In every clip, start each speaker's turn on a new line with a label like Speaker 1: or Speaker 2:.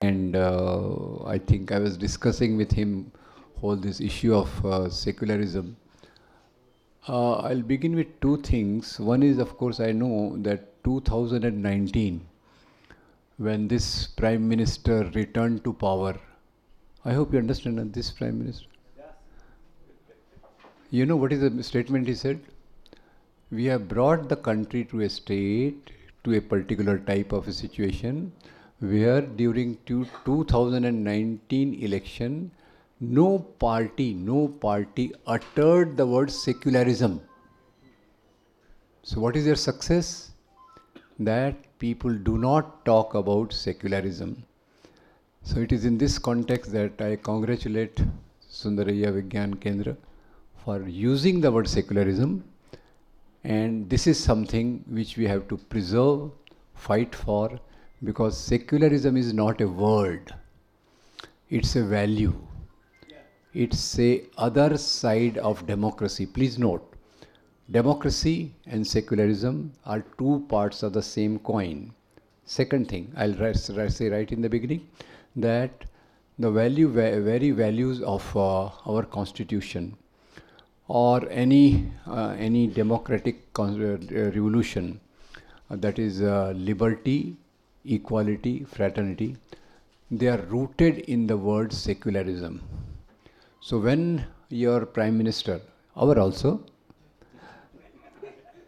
Speaker 1: And I think I was discussing with him whole this issue of secularism. I'll begin with two things. One is, of course, I know that 2019, when this Prime Minister returned to power, I hope you understand that this Prime Minister. You know what is the statement he said? We have brought the country to a state, to a particular type of a situation, where during 2019 election, no party uttered the word secularism. So what is their success? That people do not talk about secularism. So it is in this context that I congratulate Sundaraya Vigyan Kendra for using the word secularism, and this is something which we have to preserve, fight for, because secularism is not a word, it's a value. It's a other side of democracy. Please note, democracy and secularism are two parts of the same coin. Second thing, I'll say right in the beginning, that the very values of our constitution or any democratic revolution, that is liberty, equality, fraternity, they are rooted in the word secularism. So when your Prime Minister, our also,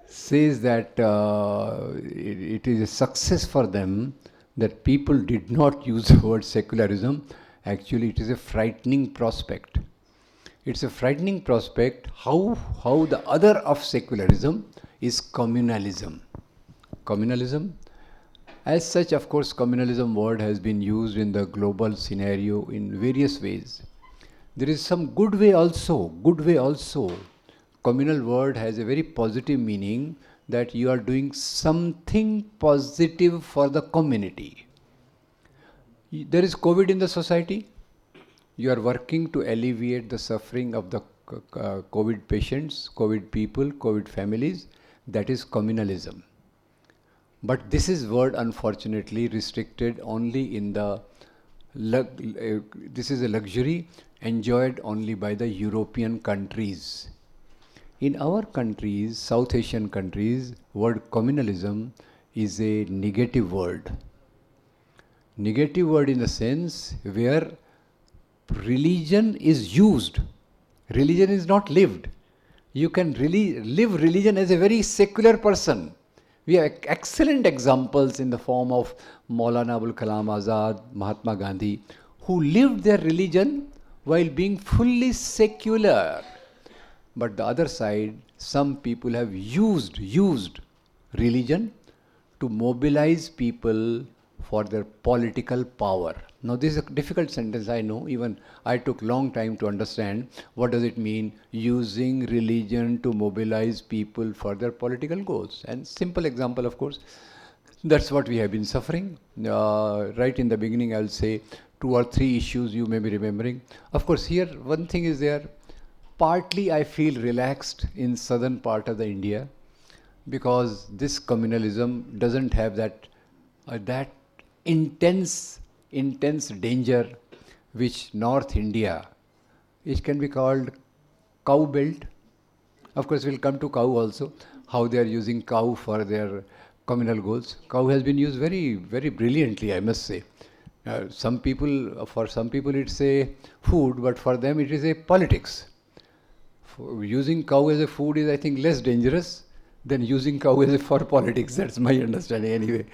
Speaker 1: says that it is a success for them that people did not use the word secularism, actually it is a frightening prospect. It's a frightening prospect how the other of secularism is communalism. Communalism, as such, of course, communalism word has been used in the global scenario in various ways. There is some good way also. Communal word has a very positive meaning, that you are doing something positive for the community. There is COVID in the society. You are working to alleviate the suffering of the COVID patients, COVID people, COVID families. That is communalism. But this is word unfortunately restricted only in the, this is a luxury enjoyed only by the European countries. In our countries, South Asian countries, word communalism is a negative word. Negative word in the sense where religion is used. Religion is not lived. You can really live religion as a very secular person. We have excellent examples in the form of Maulana Abul Kalam Azad, Mahatma Gandhi, who lived their religion while being fully secular. But the other side, some people have used religion to mobilize people for their political power. Now this is a difficult sentence, I know. Even I took long time to understand what does it mean, using religion to mobilize people for their political goals. And simple example, of course, that's what we have been suffering. Right in the beginning, I'll say 2 or 3 issues you may be remembering. Of course, here one thing is there. Partly I feel relaxed in southern part of the India, because this communalism doesn't have that intense danger which North India, which can be called cow belt. Of course, we'll come to cow also, how they are using cow for their communal goals. Cow has been used very, very brilliantly, I must say. For some people it's a food, but for them it is a politics. Using cow as a food is, I think, less dangerous than using cow as a for politics. That's my understanding anyway.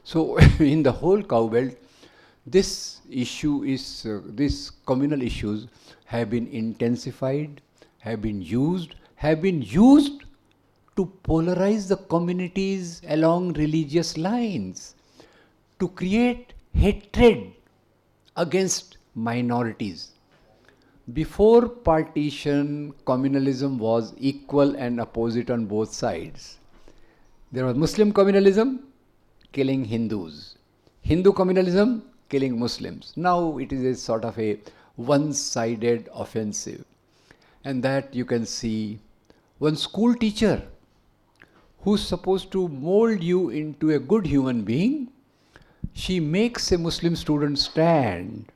Speaker 1: So in the whole cow belt, this issue is, these communal issues have been intensified, have been used to polarize the communities along religious lines, to create hatred against minorities. Before partition, communalism was equal and opposite on both sides. There was Muslim communalism, killing Hindus. Hindu communalism, killing Muslims. Now it is a sort of a one-sided offensive. And that you can see one school teacher who's supposed to mold you into a good human being She makes a Muslim student stand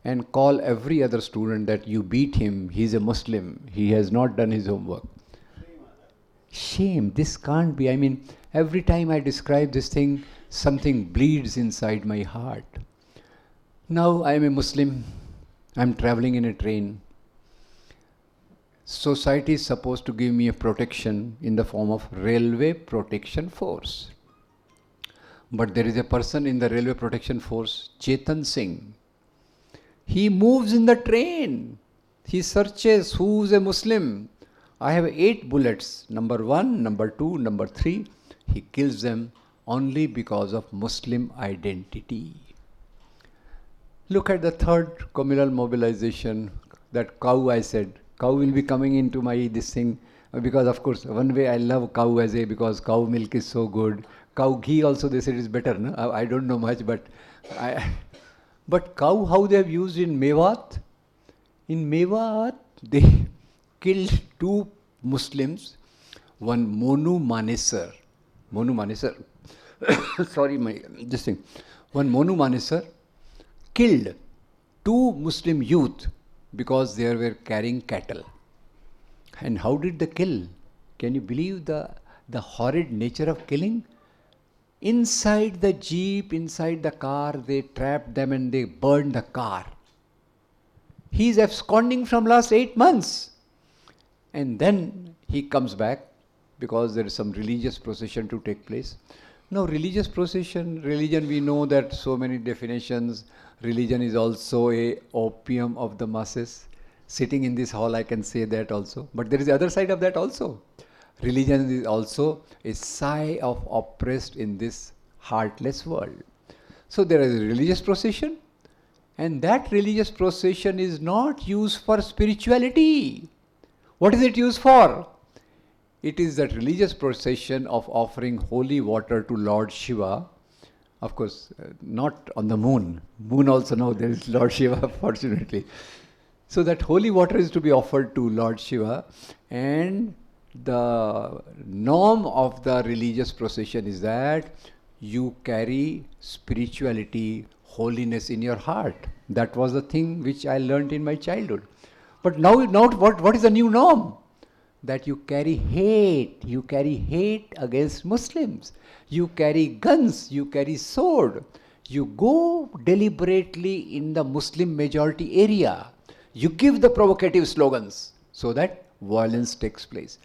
Speaker 1: and call every other student that you beat him, he's a Muslim, he has not done his homework. Shame, this can't be. I mean, every time I describe this thing, something bleeds inside my heart. Now I am a Muslim, I'm traveling in a train. Society is supposed to give me a protection in the form of Railway Protection Force. But there is a person in the Railway Protection Force, Chetan Singh. He moves in the train. He searches who's a Muslim. I have 8 bullets, number 1, number 2, number 3. He kills them only because of Muslim identity. Look at the third communal mobilization, that cow I said. Cow will be coming into my this thing because of course one way I love cow as a because cow milk is so good. Cow ghee also they said is better. No? I don't know much, but cow how they have used in Mewat. In Mewat they killed 2 Muslims, one Monu Manesar. Sorry, this thing. One Monu Manesar killed 2 Muslim youth because they were carrying cattle. And how did they kill? Can you believe the horrid nature of killing? Inside the jeep, inside the car, they trapped them and they burned the car. He is absconding from last 8 months. And then he comes back because there is some religious procession to take place. Now, religious procession, religion, we know that so many definitions. Religion is also a opium of the masses. Sitting in this hall, I can say that also. But there is the other side of that also. Religion is also a sigh of oppressed in this heartless world. So there is a religious procession, and that religious procession is not used for spirituality. What is it used for? It is that religious procession of offering holy water to Lord Shiva. Of course, not on the moon. Moon also now there is Lord Shiva, fortunately. So that holy water is to be offered to Lord Shiva, and the norm of the religious procession is that you carry spirituality, holiness in your heart. That was the thing which I learned in my childhood. But now what is the new norm? That you carry hate. You carry hate against Muslims. You carry guns. You carry sword. You go deliberately in the Muslim majority area. You give the provocative slogans so that violence takes place.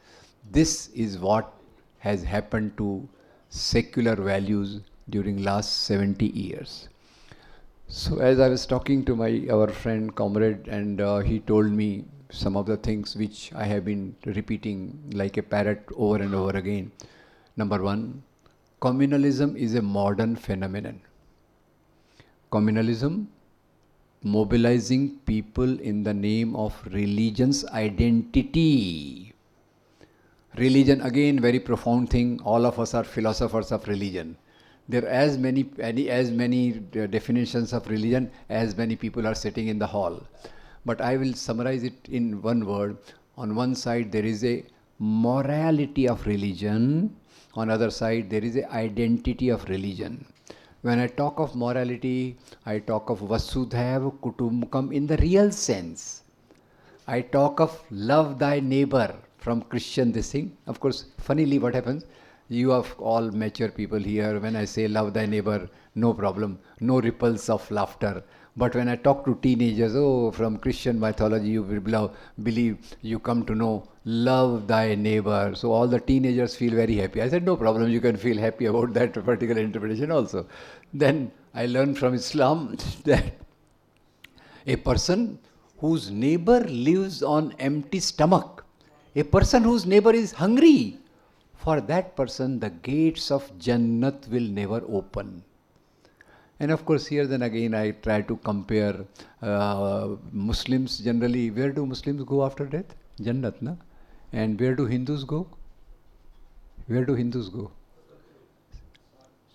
Speaker 1: This is what has happened to secular values during last 70 years. So as I was talking to our friend, comrade, and he told me some of the things which I have been repeating like a parrot over and over again. Number 1, communalism is a modern phenomenon. Communalism, mobilizing people in the name of religion's identity. Religion, again, very profound thing. All of us are philosophers of religion. There are as many definitions of religion as many people are sitting in the hall. But I will summarize it in one word. On one side, there is a morality of religion. On the other side, there is an identity of religion. When I talk of morality, I talk of Vasudhaiva Kutumbakam in the real sense. I talk of love thy neighbor from Christian this thing. Of course, funnily what happens, you are all mature people here. When I say love thy neighbor, no problem, no ripples of laughter. But when I talk to teenagers, from Christian mythology, you will believe, you come to know, love thy neighbor. So all the teenagers feel very happy. I said, no problem, you can feel happy about that particular interpretation also. Then I learned from Islam that a person whose neighbor lives on empty stomach, a person whose neighbor is hungry, for that person the gates of Jannat will never open. And of course, here then again I try to compare Muslims generally. Where do Muslims go after death? Jannat, na? And where do Hindus go? Where do Hindus go?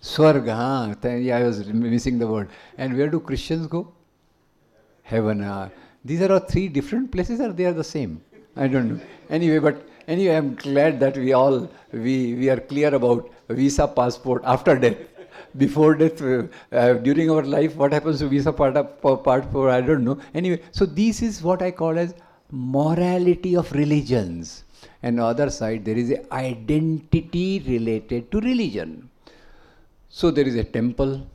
Speaker 1: Swarga, I was missing the word. And where do Christians go? Heaven. These are all 3 different places, or they are the same? I don't know. Anyway, I'm glad that we are clear about visa, passport after death. before death, during our life, what happens to visa part 4, I don't know. Anyway, so this is what I call as morality of religions. And on the other side, there is a identity related to religion. So there is a temple,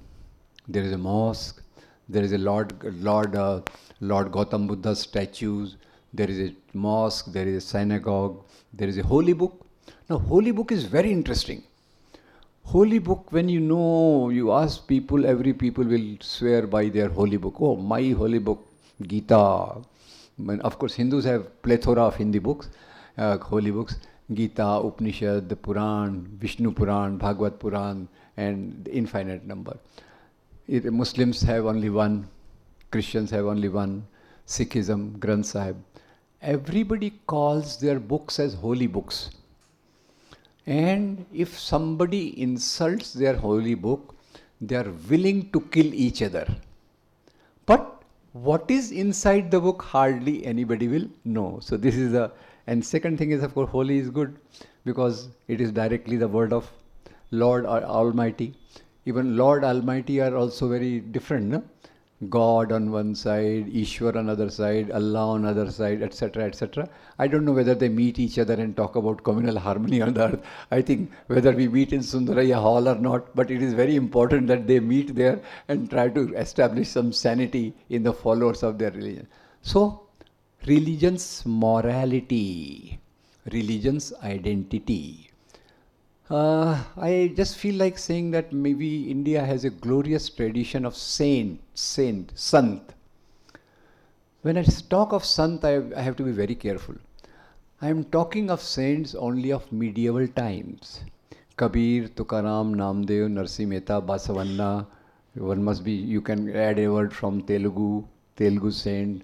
Speaker 1: there is a mosque, there is a Lord Gautam Buddha's statues, there is a mosque, there is a synagogue, there is a holy book. Now, holy book is very interesting. Holy book, when you ask people, every people will swear by their holy book. Oh, my holy book, Gita. Of course, Hindus have plethora of Hindi books, holy books. Gita, Upanishad, the Puran, Vishnu Puran, Bhagavad Puran, and the infinite number. Muslims have only one, Christians have only one, Sikhism, Granth Sahib. Everybody calls their books as holy books. And if somebody insults their holy book, they are willing to kill each other. But what is inside the book, hardly anybody will know. So this is and second thing is, of course, holy is good because it is directly the word of Lord Almighty. Even Lord Almighty are also very different, no? God on one side, Ishwar on other side, Allah on other side, etc., etc. I don't know whether they meet each other and talk about communal harmony on the earth. I think whether we meet in Sundaraya Hall or not, but it is very important that they meet there and try to establish some sanity in the followers of their religion. So, religion's morality, religion's identity. I just feel like saying that maybe India has a glorious tradition of sant. When I talk of sant, I have to be very careful. I am talking of saints only of medieval times. Kabir, Tukaram, Namdev, Narsi Mehta, Basavanna. You can add a word from Telugu saint,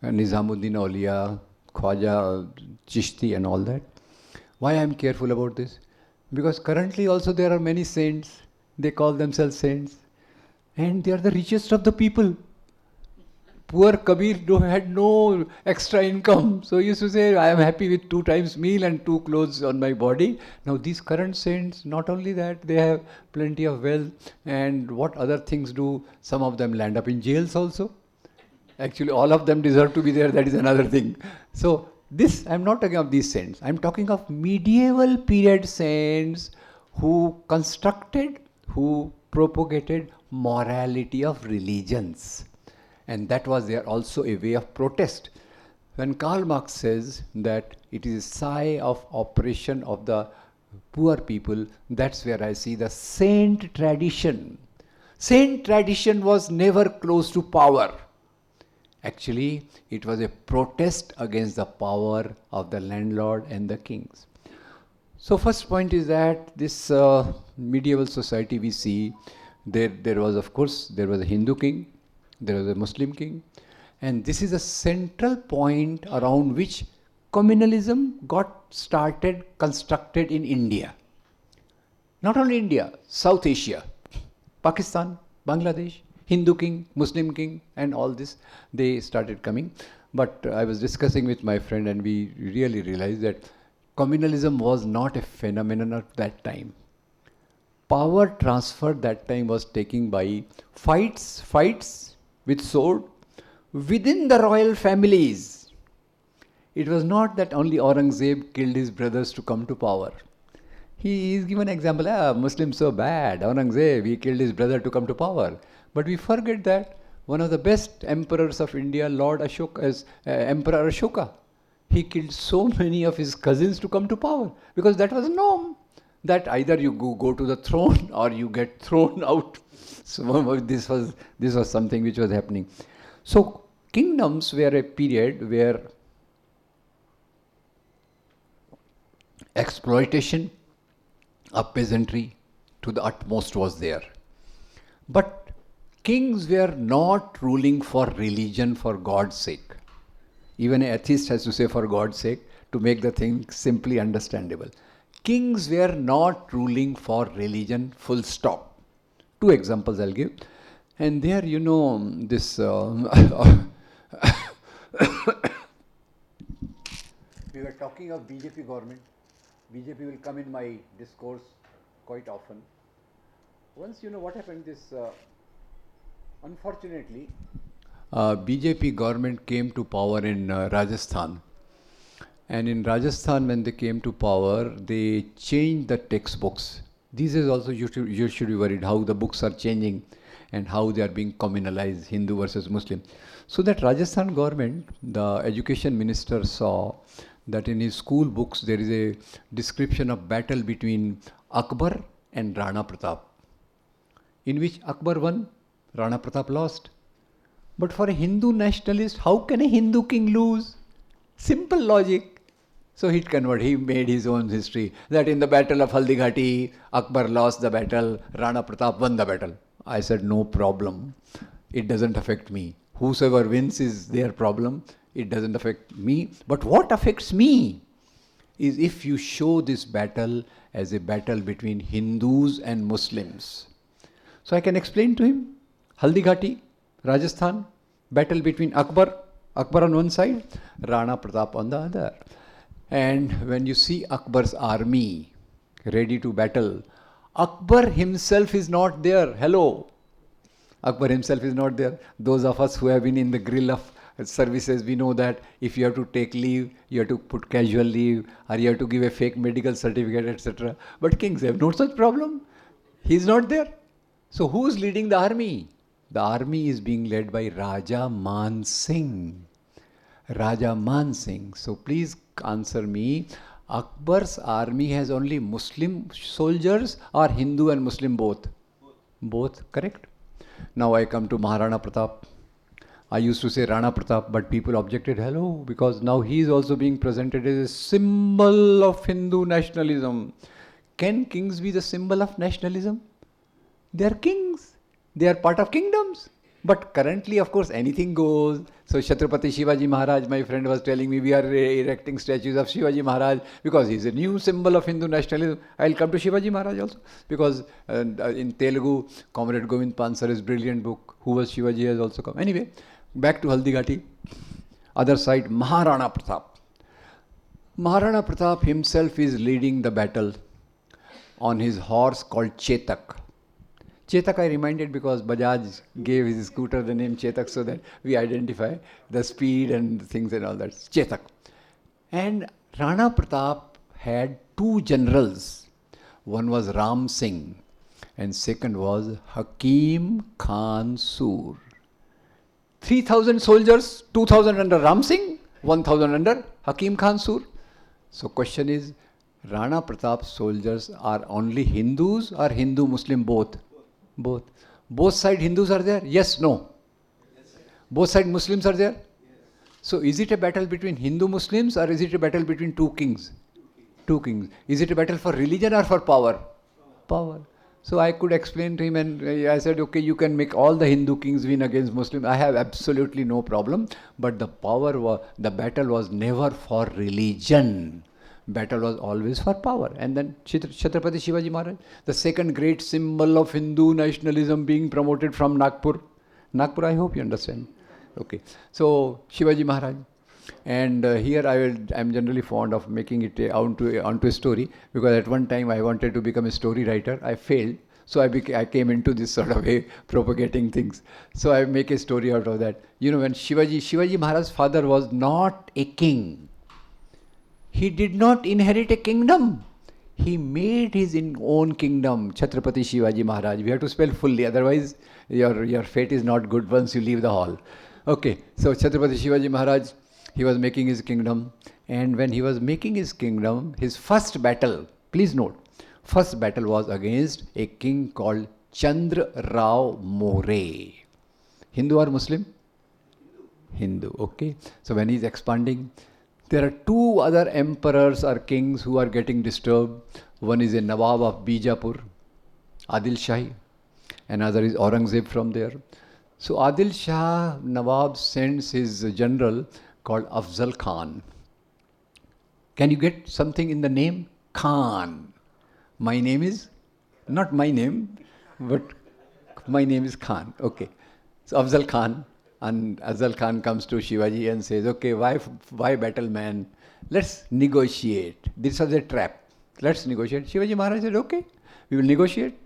Speaker 1: Nizamuddin Auliya, Khwaja, Chishti and all that. Why I am careful about this? Because currently also there are many saints, they call themselves saints, and they are the richest of the people. Poor Kabir had no extra income, so he used to say, I am happy with 2 times meal and 2 clothes on my body. Now these current saints, not only that, they have plenty of wealth, and what other things do, some of them land up in jails also. Actually, all of them deserve to be there, that is another thing. So, I'm not talking of these saints. I'm talking of medieval period saints who propagated morality of religions. And that was also a way of protest. When Karl Marx says that it is a sigh of oppression of the poor people, that's where I see the saint tradition. Saint tradition was never close to power. Actually, it was a protest against the power of the landlord and the kings. So first point is that this medieval society we see, there was a Hindu king, there was a Muslim king, and this is a central point around which communalism got constructed in India. Not only India, South Asia, Pakistan, Bangladesh, Hindu king, Muslim king, and all this, they started coming. But I was discussing with my friend and we really realized that communalism was not a phenomenon at that time. Power transfer that time was taken by fights with sword within the royal families. It was not that only Aurangzeb killed his brothers to come to power. He is given an example, Muslims so bad, Aurangzeb, he killed his brother to come to power. But we forget that one of the best emperors of India, Lord Ashoka, is Emperor Ashoka. He killed so many of his cousins to come to power because that was a norm. That either you go to the throne or you get thrown out. So this was something which was happening. So kingdoms were a period where exploitation of peasantry to the utmost was there. But kings were not ruling for religion for God's sake. Even an atheist has to say for God's sake to make the thing simply understandable. Kings were not ruling for religion, full stop. 2 examples I'll give. And there, this... we were talking of BJP government. BJP will come in my discourse quite often. Once what happened, unfortunately, BJP government came to power in Rajasthan. And in Rajasthan, when they came to power, they changed the textbooks. These is also, you should be worried how the books are changing and how they are being communalized, Hindu versus Muslim. So that Rajasthan government, the education minister saw that in his school books there is a description of battle between Akbar and Rana Pratap, in which Akbar won, Rana Pratap lost. But for a Hindu nationalist, how can a Hindu king lose? Simple logic. So he made his own history, that in the battle of Haldighati, Akbar lost the battle, Rana Pratap won the battle. I said, no problem. It doesn't affect me. Whosoever wins is their problem. It doesn't affect me. But what affects me is if you show this battle as a battle between Hindus and Muslims. So I can explain to him, Haldighati, Rajasthan, battle between Akbar on one side, Rana Pratap on the other. And when you see Akbar's army ready to battle, Akbar himself is not there. Hello. Akbar himself is not there. Those of us who have been in the grill of services, we know that if you have to take leave, you have to put casual leave, or you have to give a fake medical certificate, etc. But kings have no such problem. He is not there. So who is leading the army? The army is being led by Raja Man Singh. Raja Man Singh. So please answer me. Akbar's army has only Muslim soldiers or Hindu and Muslim both? Both, correct? Now I come to Maharana Pratap. I used to say Rana Pratap, but people objected, hello, because now he is also being presented as a symbol of Hindu nationalism. Can kings be the symbol of nationalism? They are kings. They are part of kingdoms. But currently, of course, anything goes. So Chhatrapati Shivaji Maharaj, my friend was telling me, we are erecting statues of Shivaji Maharaj because he is a new symbol of Hindu nationalism. I will come to Shivaji Maharaj also, because in Telugu, Comrade Govind Pansar's brilliant book, Who Was Shivaji, has also come. Anyway, back to Haldighati. Other side, Maharana Pratap. Maharana Pratap himself is leading the battle on his horse called Chetak. Chetak I reminded because Bajaj gave his scooter the name Chetak so that we identify the speed and things and all that. Chetak. And Rana Pratap had two generals. One was Ram Singh and second was Hakim Khan Sur. 3,000 soldiers, 2,000 under Ram Singh, 1,000 under Hakim Khan Sur. So question is, Rana Pratap's soldiers are only Hindus or Hindu-Muslim both? Both. Both side Hindus are there? Yes, no. Yes, both side Muslims are there? Yes. So is it a battle between Hindu-Muslims or is it a battle between two kings? Two kings. Is it a battle for religion or for power? Power. So I could explain to him and I said, okay, you can make all the Hindu kings win against Muslims. I have absolutely no problem. But the battle was never for religion. Battle was always for power. And then Chhatrapati Shivaji Maharaj, the second great symbol of Hindu nationalism being promoted from Nagpur. Nagpur, I hope you understand. Okay. So Shivaji Maharaj. And here I'm generally fond of making it onto a story, because at one time I wanted to become a story writer. I failed. So I came into this sort of a propagating things. So I make a story out of that. You know, when Shivaji Maharaj's father was not a king. He did not inherit a kingdom. He made his own kingdom, Chhatrapati Shivaji Maharaj. We have to spell fully, otherwise your fate is not good once you leave the hall. Okay, so Chhatrapati Shivaji Maharaj, he was making his kingdom. And when he was making his kingdom, his first battle, please note, first battle was against a king called Chandra Rao More. Hindu or Muslim? Hindu, okay. So when he's expanding, there are two other emperors or kings who are getting disturbed. One is a Nawab of Bijapur, Adil Shahi. Another is Aurangzeb from there. So Adil Shah Nawab sends his general called Afzal Khan. Can you get something in the name? Khan. My name is, not my name, but my name is Khan. Okay. So Afzal Khan. And Afzal Khan comes to Shivaji and says, okay, why battle, man? Let's negotiate. This was a trap. Let's negotiate. Shivaji Maharaj said, okay, we will negotiate.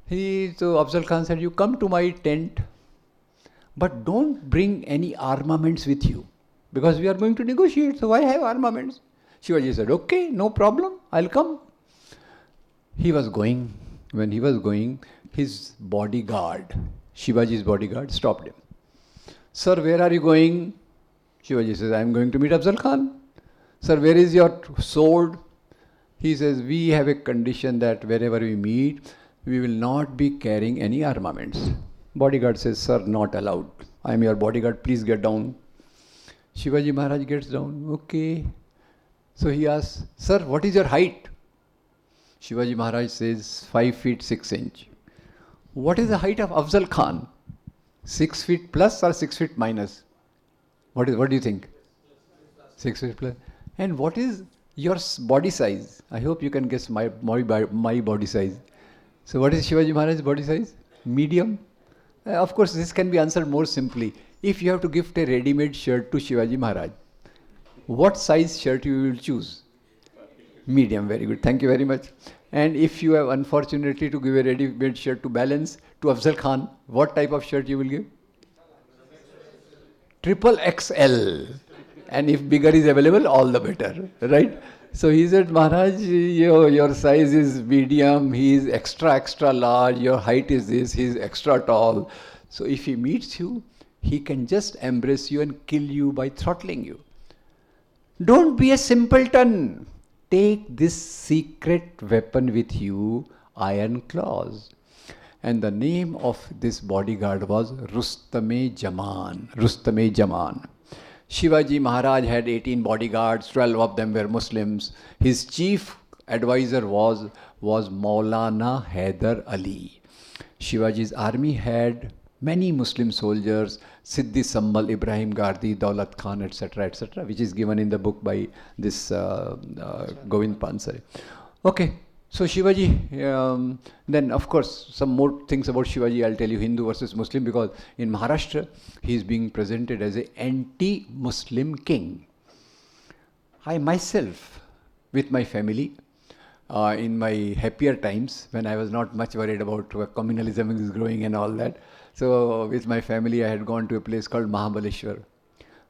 Speaker 1: So Afzal Khan said, you come to my tent, but don't bring any armaments with you, because we are going to negotiate, so why have armaments? Shivaji said, okay, no problem, I'll come. He was going. When he was going, his bodyguard, Shivaji's bodyguard, stopped him. Sir, where are you going? Shivaji says, I am going to meet Afzal Khan. Sir, where is your sword? He says, we have a condition that wherever we meet, we will not be carrying any armaments. Bodyguard says, sir, not allowed. I am your bodyguard, please get down. Shivaji Maharaj gets down. Okay. So he asks, sir, what is your height? Shivaji Maharaj says, 5 feet 6 inches. What is the height of Afzal Khan? 6 feet plus or 6 feet minus? What do you think? 6 feet plus. And what is your body size? I hope you can guess my body size. So what is Shivaji Maharaj's body size? Medium. Of course, this can be answered more simply. If you have to gift a ready-made shirt to Shivaji Maharaj, what size shirt you will choose? Medium. Very good. Thank you very much. And if you have unfortunately to give a ready-made shirt to balance to Afzal Khan, what type of shirt you will give? Triple XL. And if bigger is available, all the better. Right? So he said, Maharaj, your size is medium, he is extra large, your height is this, he is extra tall. So if he meets you, he can just embrace you and kill you by throttling you. Don't be a simpleton. Take this secret weapon with you, iron claws. And the name of this bodyguard was Rustam-e-Jaman. Rustam-e-Jaman. Shivaji Maharaj had 18 bodyguards, 12 of them were Muslims. His chief advisor was Maulana Haidar Ali. Shivaji's army had many Muslim soldiers, Siddhi Sammal, Ibrahim Gardi, Daulat Khan, etc., which is given in the book by this Govind Pansare. Okay, so Shivaji, then of course some more things about Shivaji I'll tell you, Hindu versus Muslim, because in Maharashtra he is being presented as an anti-Muslim king. I myself, with my family, in my happier times, when I was not much worried about communalism is growing and all that, so with my family I had gone to a place called Mahabaleshwar.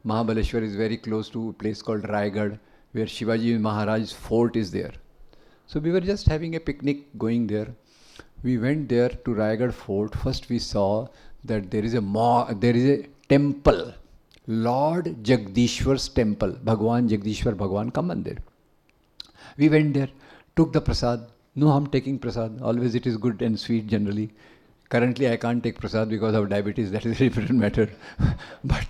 Speaker 1: Mahabaleshwar is very close to a place called Raigad, where Shivaji Maharaj's fort is there. So we were just having a picnic going there. We went there to Raigad fort. First we saw that there is a temple, Lord Jagdishwar's temple, Bhagwan Jagdishwar Bhagwan ka mandir. We went there, took the prasad. No harm taking prasad. Always it is good and sweet generally. Currently I can't take prasad because of diabetes. That is a different matter. But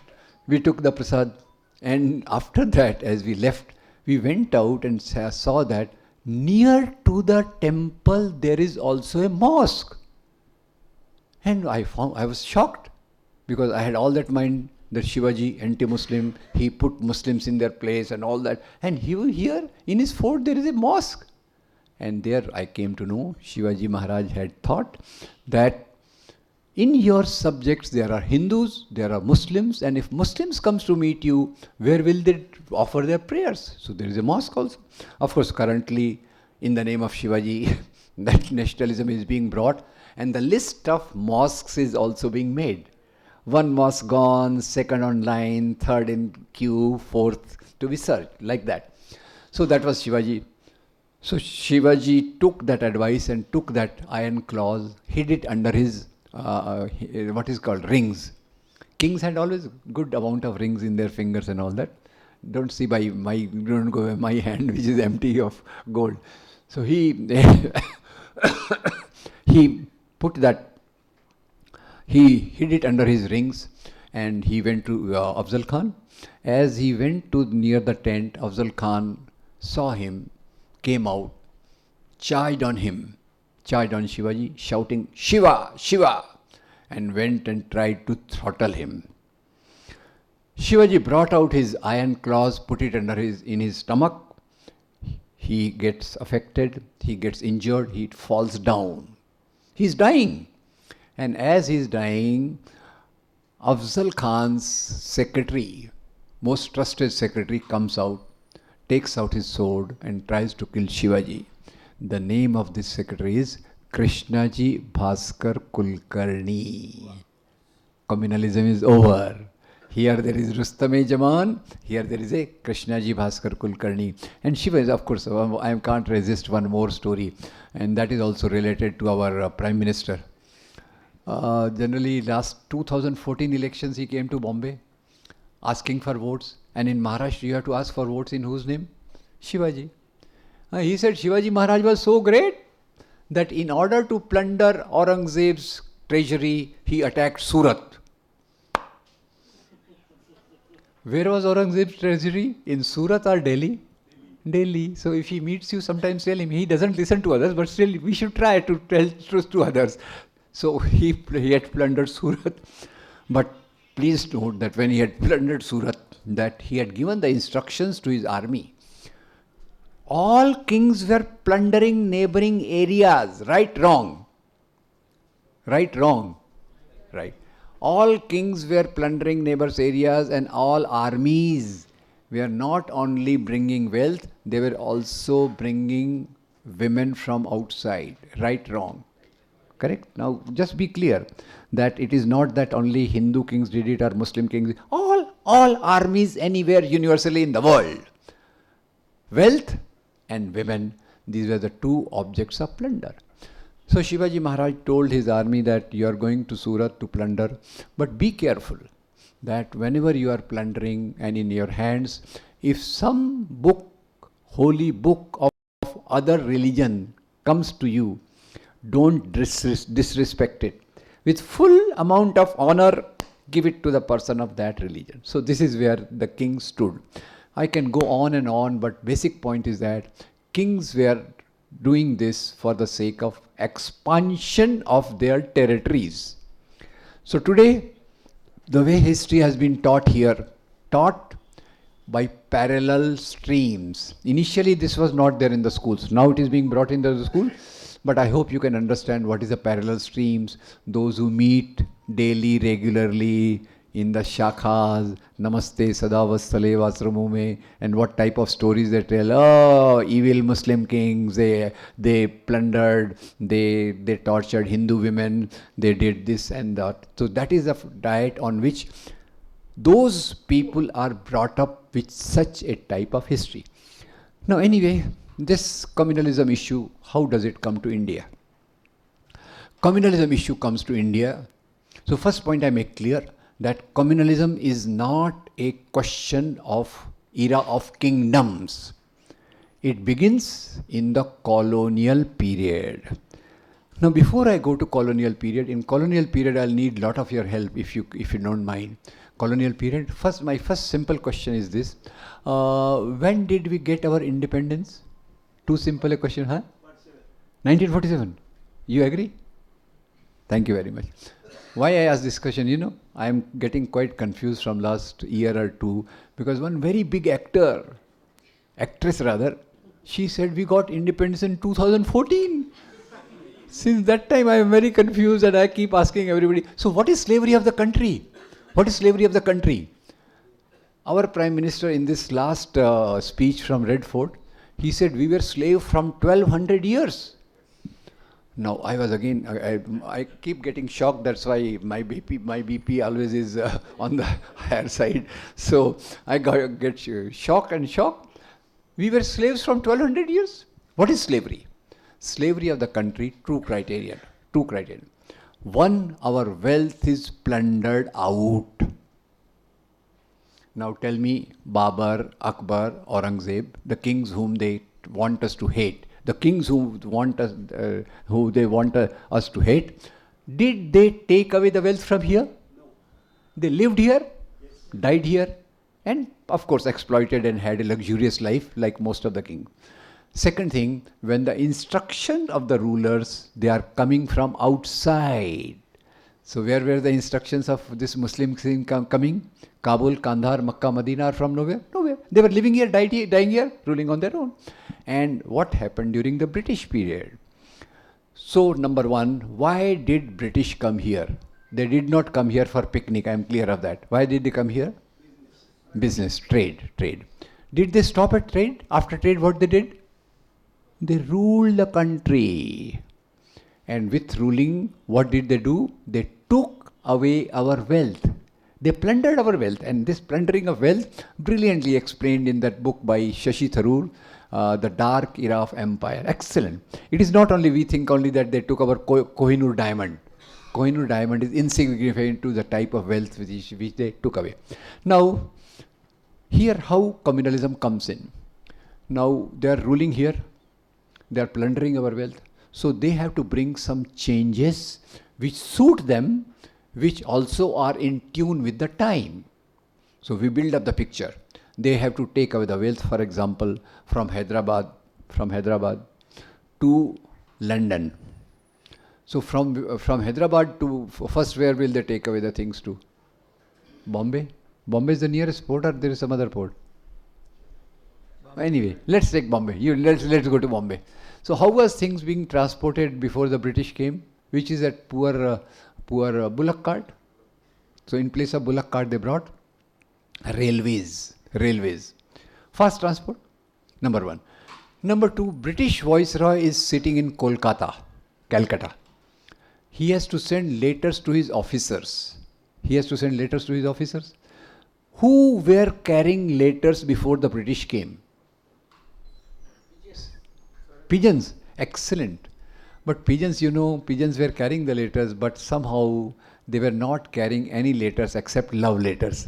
Speaker 1: we took the prasad. And after that, as we left, we went out and saw that near to the temple there is also a mosque. And I was shocked, because I had all that mind that Shivaji, anti-Muslim, he put Muslims in their place and all that. And here in his fort there is a mosque. And there I came to know Shivaji Maharaj had thought that in your subjects there are Hindus, there are Muslims, and if Muslims comes to meet you, where will they offer their prayers? So there is a mosque also. Of course, currently in the name of Shivaji, that nationalism is being brought, and the list of mosques is also being made. One mosque gone, second on line, third in queue, fourth to be searched, like that. So that was Shivaji. So Shivaji took that advice and took that iron claws, hid it under his what is called rings. Kings had always good amount of rings in their fingers and all that. Don't go by my hand, which is empty of gold. So he put that, he hid it under his rings, and he went to Afzal Khan. As he went to near the tent, Afzal Khan saw him, came out, charged on Shivaji, shouting, Shiva, Shiva, and went and tried to throttle him. Shivaji brought out his iron claws, put it in his stomach. He gets affected, he gets injured, he falls down. He's dying. And as he's dying, Afzal Khan's secretary, most trusted secretary, comes out, takes out his sword and tries to kill Shivaji. The name of this secretary is Krishnaji Bhaskar Kulkarni. Communalism is over. Here there is Rustam-e-Jaman, here there is a Krishnaji Bhaskar Kulkarni. And Shiva is, of course, I can't resist one more story, and that is also related to our Prime Minister. Generally, last 2014 elections, he came to Bombay asking for votes. And in Maharashtra, you have to ask for votes in whose name? Shivaji. He said Shivaji Maharaj was so great that in order to plunder Aurangzeb's treasury, he attacked Surat. Where was Aurangzeb's treasury? In Surat or Delhi? Delhi. So if he meets you, sometimes tell him, he doesn't listen to others, but still we should try to tell truth to others. So he had plundered Surat. But please note that when he had plundered Surat, that he had given the instructions to his army. All kings were plundering neighboring areas. Right, wrong? Right, wrong? Right. All kings were plundering neighbors' areas, and all armies were not only bringing wealth, they were also bringing women from outside. Right, wrong? Correct? Now, just be clear that it is not that only Hindu kings did it or Muslim kings. All armies anywhere universally in the world. Wealth and women, these were the two objects of plunder. So Shivaji Maharaj told his army that you are going to Surat to plunder, but be careful that whenever you are plundering and in your hands, if some book, holy book of other religion comes to you, don't disrespect it. With full amount of honor, give it to the person of that religion. So this is where the king stood. I can go on and on, but basic point is that kings were doing this for the sake of expansion of their territories. So today, the way history has been taught here, taught by parallel streams. Initially, this was not there in the schools. Now it is being brought into the school. But I hope you can understand what is the parallel streams. Those who meet daily, regularly in the shakhas, Namaste, Sadavastale, Vasramume, and what type of stories they tell. Oh, evil Muslim kings, they plundered, they tortured Hindu women, they did this and that. So that is a diet on which those people are brought up with such a type of history. Now anyway, this communalism issue, how does it come to India? Communalism issue comes to India. So first point I make clear that communalism is not a question of era of kingdoms. It begins in the colonial period. Now before I go to colonial period, in colonial period I'll need lot of your help if you don't mind. Colonial period, my first simple question is this. When did we get our independence? Too simple a question, huh? 1947. You agree? Thank you very much. Why I ask this question, you know, I am getting quite confused from last year or two because one very big actress rather, she said we got independence in 2014. Since that time I am very confused and I keep asking everybody, so what is slavery of the country? What is slavery of the country? Our Prime Minister in this last speech from Red Fort, he said we were slave from 1200 years. Now I was again, I keep getting shocked. That's why my BP always is on the higher side. So I get shocked. We were slaves from 1200 years. What is slavery? Slavery of the country, two criteria. One, our wealth is plundered out. Now tell me, Babar, Akbar, Aurangzeb, the kings whom they want us to hate, the kings who they want us to hate, did they take away the wealth from here? No. They lived here, yes. Died here, and of course exploited and had a luxurious life like most of the kings. Second thing, when the instruction of the rulers, they are coming from outside. So where were the instructions of this Muslim king coming? Kabul, Kandahar, Makkah, Medina are from nowhere? Nowhere. They were living here, dying here, ruling on their own. And what happened during the British period? So number one, why did British come here? They did not come here for picnic, I am clear of that. Why did they come here? Business, trade. Did they stop at trade? After trade, what they did? They ruled the country. And with ruling, what did they do? They took away our wealth. They plundered our wealth. And this plundering of wealth, brilliantly explained in that book by Shashi Tharoor, The Dark Era of Empire. Excellent. It is not only, we think only that they took our Kohinoor diamond. Kohinoor diamond is insignificant to the type of wealth which they took away. Now, here how communalism comes in. Now, they are ruling here. They are plundering our wealth. So they have to bring some changes which suit them, which also are in tune with the time. So we build up the picture. They have to take away the wealth, for example, from Hyderabad to London. So from Hyderabad to, first where will they take away the things to? Bombay? Bombay is the nearest port, or there is some other port? Anyway, let's take Bombay. Let's go to Bombay. So how was things being transported before the British came? Which is that poor bullock cart. So in place of bullock cart, they brought railways. Fast transport, number one. Number two, British Viceroy is sitting in Calcutta. He has to send letters to his officers. Who were carrying letters before the British came? Pigeons. Excellent. But pigeons, pigeons were carrying the letters, but somehow they were not carrying any letters except love letters.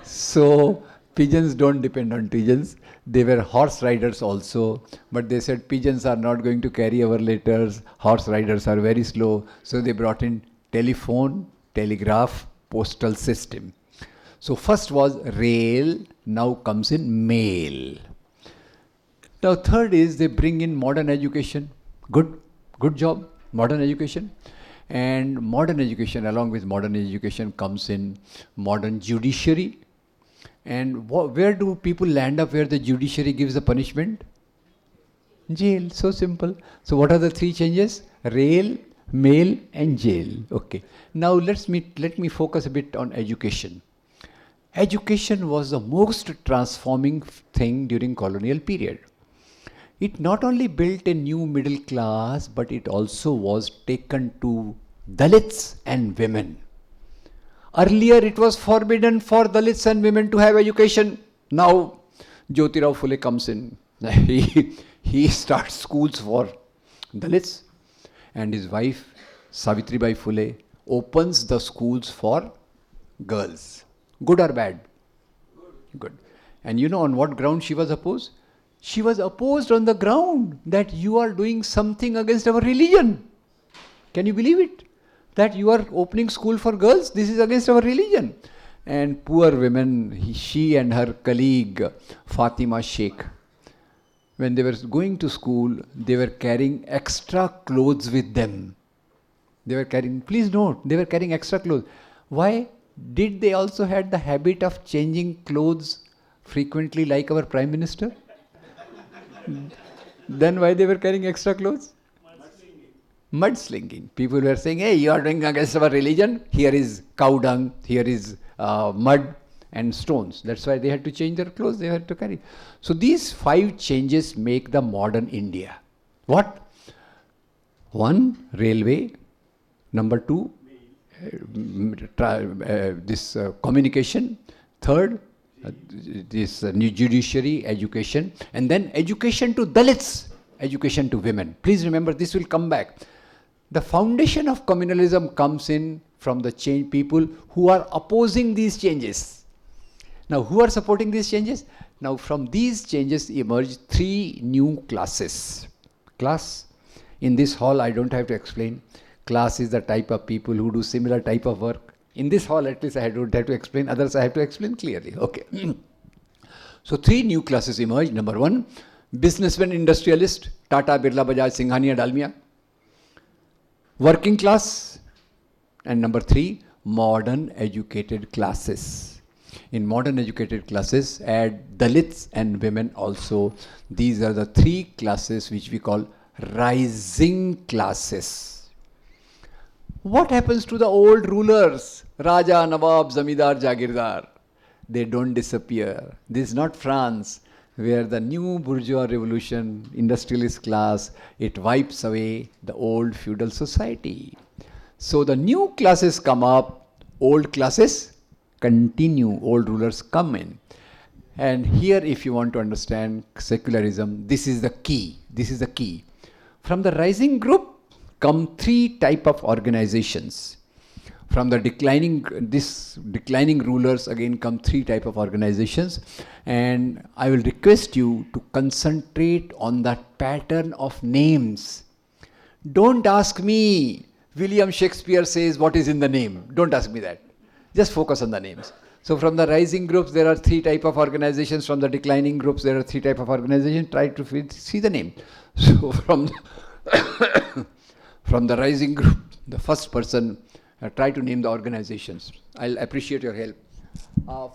Speaker 1: So pigeons don't depend on pigeons. They were horse riders also, but they said pigeons are not going to carry our letters. Horse riders are very slow. So they brought in telephone, telegraph, postal system. So first was rail, now comes in mail. Now third is they bring in modern education. Good job, modern education. And modern education, along with modern education comes in modern judiciary. And where do people land up where the judiciary gives the punishment? Jail, so simple. So what are the three changes? Rail, mail and jail. Okay. Now let me focus a bit on education. Education was the most transforming thing during colonial period. It not only built a new middle class, but it also was taken to Dalits and women. Earlier it was forbidden for Dalits and women to have education. Now Jyotirao Phule comes in. He starts schools for Dalits, and his wife Savitribai Phule opens the schools for girls. Good or bad? Good. And on what ground she was opposed? She was opposed on the ground that you are doing something against our religion. Can you believe it? That you are opening school for girls? This is against our religion. And poor women, she and her colleague Fatima Sheikh, when they were going to school, they were carrying extra clothes with them. Please note, they were carrying extra clothes. Why? Did they also had the habit of changing clothes frequently like our Prime Minister? Then why they were carrying extra clothes? Mudslinging. People were saying, hey, you are doing against our religion. Here is cow dung, here is mud and stones. That's why they had to change their clothes, they had to carry. So these 5 changes make the modern India. What? 1, railway. Number 2, communication. Third, this new judiciary, education. And then education to Dalits, education to women. Please remember, this will come back. The foundation of communalism comes in from the people who are opposing these changes. Now, who are supporting these changes? Now, from these changes emerge 3 new classes. Class, in this hall, I don't have to explain. Class is the type of people who do similar type of work. In this hall, at least I don't have to explain. Others I have to explain clearly. Okay. So 3 new classes emerge. Number 1, businessman, industrialist, Tata, Birla, Bajaj, Singhania, Dalmia. Working class. And number 3, modern educated classes. In modern educated classes, add Dalits and women also. These are the 3 classes which we call rising classes. What happens to the old rulers? Raja, Nawab, Zamidar, Jagirdar. They don't disappear. This is not France. where the new bourgeois revolution, industrialist class, it wipes away the old feudal society. So the new classes come up, old classes continue, old rulers come in. And here, if you want to understand secularism, this is the key. This is the key. From the rising group come three type of organizations. From the declining rulers again come three type of organizations, and I will request you to concentrate on that pattern of names. Don't ask me, William Shakespeare says what is in the name. Don't ask me that. Just focus on the names. So from the rising groups, there are three type of organizations. From the declining groups, there are three type of organizations. Try to see the name. So from from the rising group, the first person, try to name the organizations. I'll appreciate your help.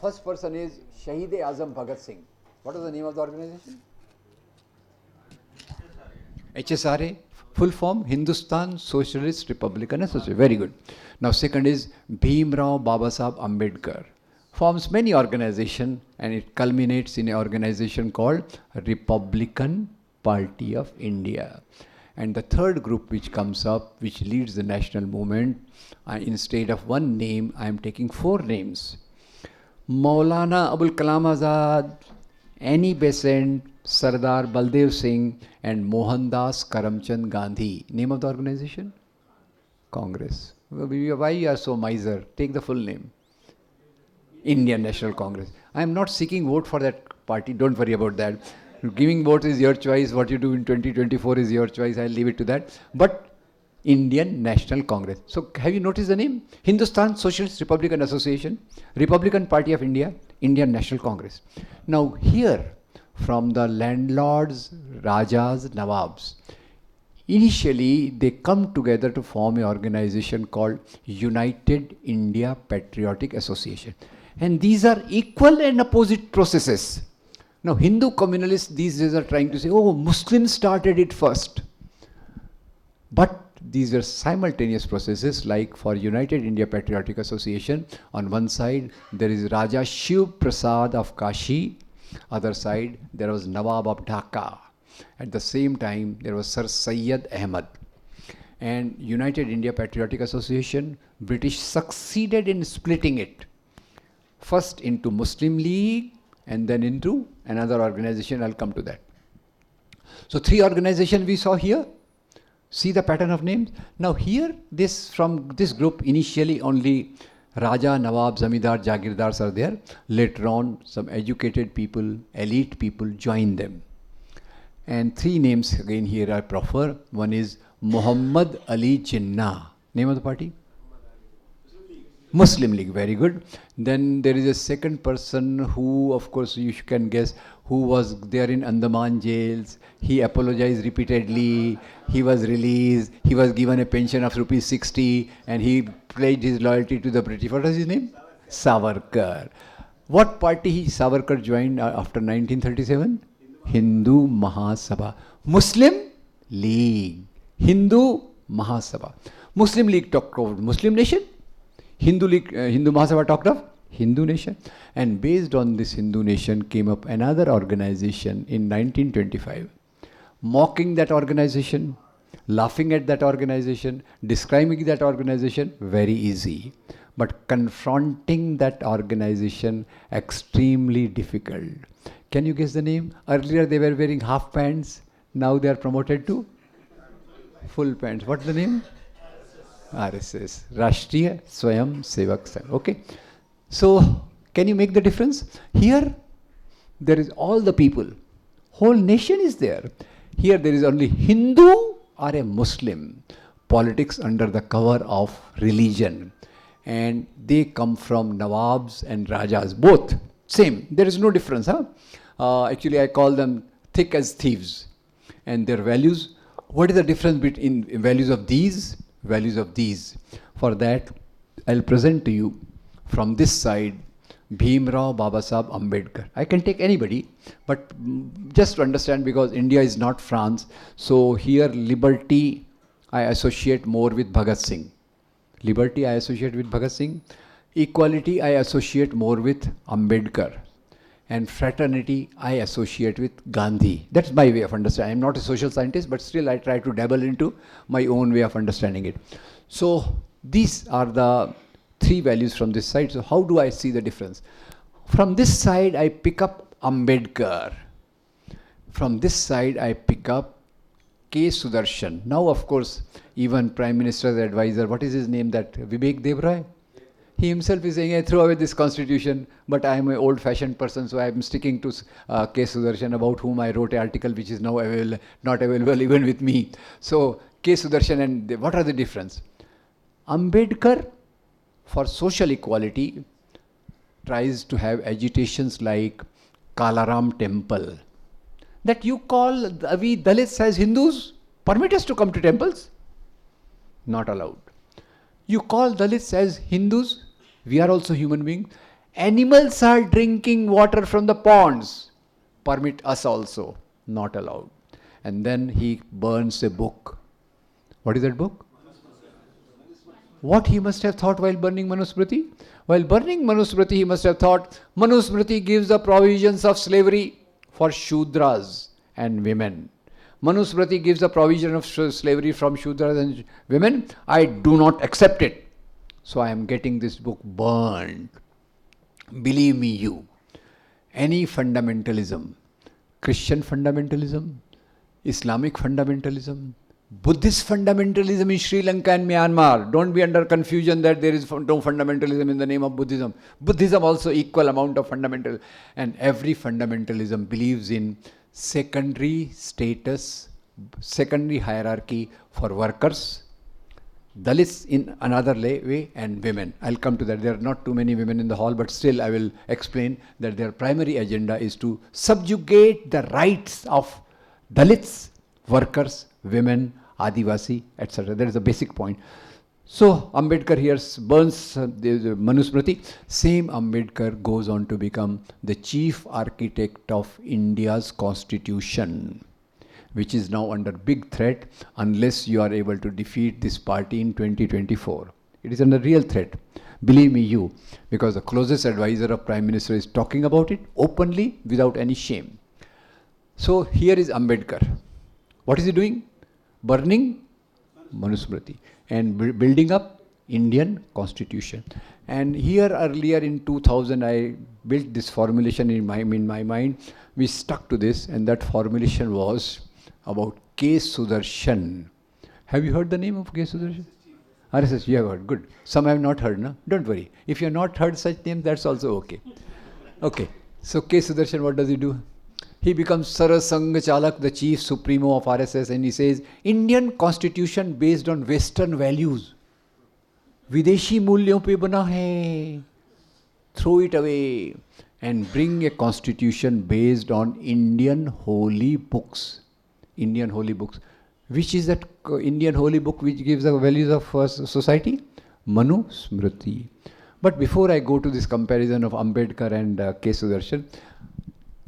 Speaker 1: First person is Shahid-e-Azam Bhagat Singh. What is the name of the organization? HSRA. Full form, Hindustan Socialist Republican Association. Very good. Now second is Bhimrao Babasaheb Ambedkar. Forms many organizations, and it culminates in an organization called Republican Party of India. And the third group which comes up, which leads the national movement, instead of one name, I am taking four names. Maulana Abul Kalam Azad, Annie Besant, Sardar Baldev Singh, and Mohandas Karamchand Gandhi. Name of the organization? Congress. Why you are so miser? Take the full name. Indian National Congress. I am not seeking vote for that party. Don't worry about that. Giving vote is your choice. What you do in 2024 is your choice. I'll leave it to that. But Indian National Congress. So have you noticed the name? Hindustan Socialist Republican Association, Republican Party of India, Indian National Congress. Now here, from the landlords, Rajas, Nawabs, initially they come together to form an organization called United India Patriotic Association. And these are equal and opposite processes. Now Hindu communalists these days are trying to say, oh, Muslims started it first. But these were simultaneous processes. Like for United India Patriotic Association, on one side there is Raja Shiv Prasad of Kashi, other side there was Nawab of Dhaka. At the same time there was Sir Syed Ahmad. And United India Patriotic Association, British succeeded in splitting it. First into Muslim League and then into another organization. I'll come to that. So three organizations we saw here. See the pattern of names? Now here, from this group, initially only Raja, Nawab, Zamidar, Jagirdars are there. Later on, some educated people, elite people join them. And three names again here I prefer. One is Muhammad Ali Jinnah. Name of the party? Muslim League, very good. Then there is a second person who, of course, you can guess, who was there in Andaman jails. He apologized repeatedly. He was released. He was given a pension of rupees 60 and he pledged his loyalty to the British. What was his name? Savarkar. What party Savarkar joined after 1937? Hindu Mahasabha. Muslim League. Hindu Mahasabha. Muslim League talked about Muslim nation. Hindu Mahasabha talked of Hindu nation. And based on this Hindu nation came up another organization in 1925. Mocking that organization, laughing at that organization, describing that organization, very easy. But confronting that organization, extremely difficult. Can you guess the name? Earlier they were wearing half pants. Now they are promoted to full pants. What's the name? RSS, Rashtriya Swayam Sevak Sangh. Okay. So, can you make the difference? Here, there is all the people. Whole nation is there. Here, there is only Hindu or a Muslim. Politics under the cover of religion. And they come from Nawabs and Rajas. Both. Same. There is no difference. Actually, I call them thick as thieves. And their values. What is the difference between values of these? Values of these. For that, I'll present to you from this side Bhimrao Babasaheb Ambedkar. I can take anybody, but just to understand, because India is not France, so here liberty I associate more with Bhagat Singh. Liberty I associate with Bhagat Singh. Equality I associate more with Ambedkar. and fraternity I associate with Gandhi. That's my way of understanding. I'm not a social scientist, but still I try to dabble into my own way of understanding it. So these are the three values from this side. So how do I see the difference? From this side, I pick up Ambedkar. From this side, I pick up K. Sudarshan. Now, of course, even Prime Minister's advisor, what is his name, that Vivek Devray? He himself is saying, I throw away this constitution, but I am an old-fashioned person, so I am sticking to K. Sudarshan, about whom I wrote an article which is now not available even with me. So, K. Sudarshan, and what are the difference? Ambedkar, for social equality, tries to have agitations like Kalaram Temple. That you call we Dalits as Hindus, permit us to come to temples? Not allowed. You call Dalits as Hindus, we are also human beings. Animals are drinking water from the ponds, permit us also? Not allowed. And then he burns a book. What is that book? What he must have thought while burning Manusmriti? While burning Manusmriti, he must have thought, Manusmriti gives the provisions of slavery for Shudras and women. Manusmriti gives the provision of slavery from Shudras and women. I do not accept it. So I am getting this book burned. Believe me, you. Any fundamentalism, Christian fundamentalism, Islamic fundamentalism, Buddhist fundamentalism in Sri Lanka and Myanmar. Don't be under confusion that there is no fundamentalism in the name of Buddhism. Buddhism also equal amount of fundamental. And every fundamentalism believes in secondary status, secondary hierarchy for workers, Dalits in another way, and women. I'll come to that. There are not too many women in the hall, but still I will explain that their primary agenda is to subjugate the rights of Dalits, workers, women, Adivasi, etc. That is the basic point. So Ambedkar here burns the Manusmriti. Same Ambedkar goes on to become the chief architect of India's constitution, which is now under big threat unless you are able to defeat this party in 2024. It is under real threat. Believe me, you, because the closest advisor of Prime Minister is talking about it openly without any shame. So here is Ambedkar. What is he doing? Burning Manusmriti and building up Indian constitution. And here earlier in 2000, I built this formulation in my mind. We stuck to this, and that formulation was about K. Sudarshan. Have you heard the name of K. Sudarshan? RSS, you have heard. Good. Some have not heard, no? Don't worry. If you have not heard such name, that's also okay. Okay. So K. Sudarshan, what does he do? He becomes Sarasang Chalak, the chief supremo of RSS, and he says, Indian constitution based on Western values. Videshi mulyon pe bana hai. Throw it away and bring a constitution based on Indian holy books. Indian holy books. Which is that Indian holy book which gives the values of society? Manu Smriti. But before I go to this comparison of Ambedkar and K. Sudarshan,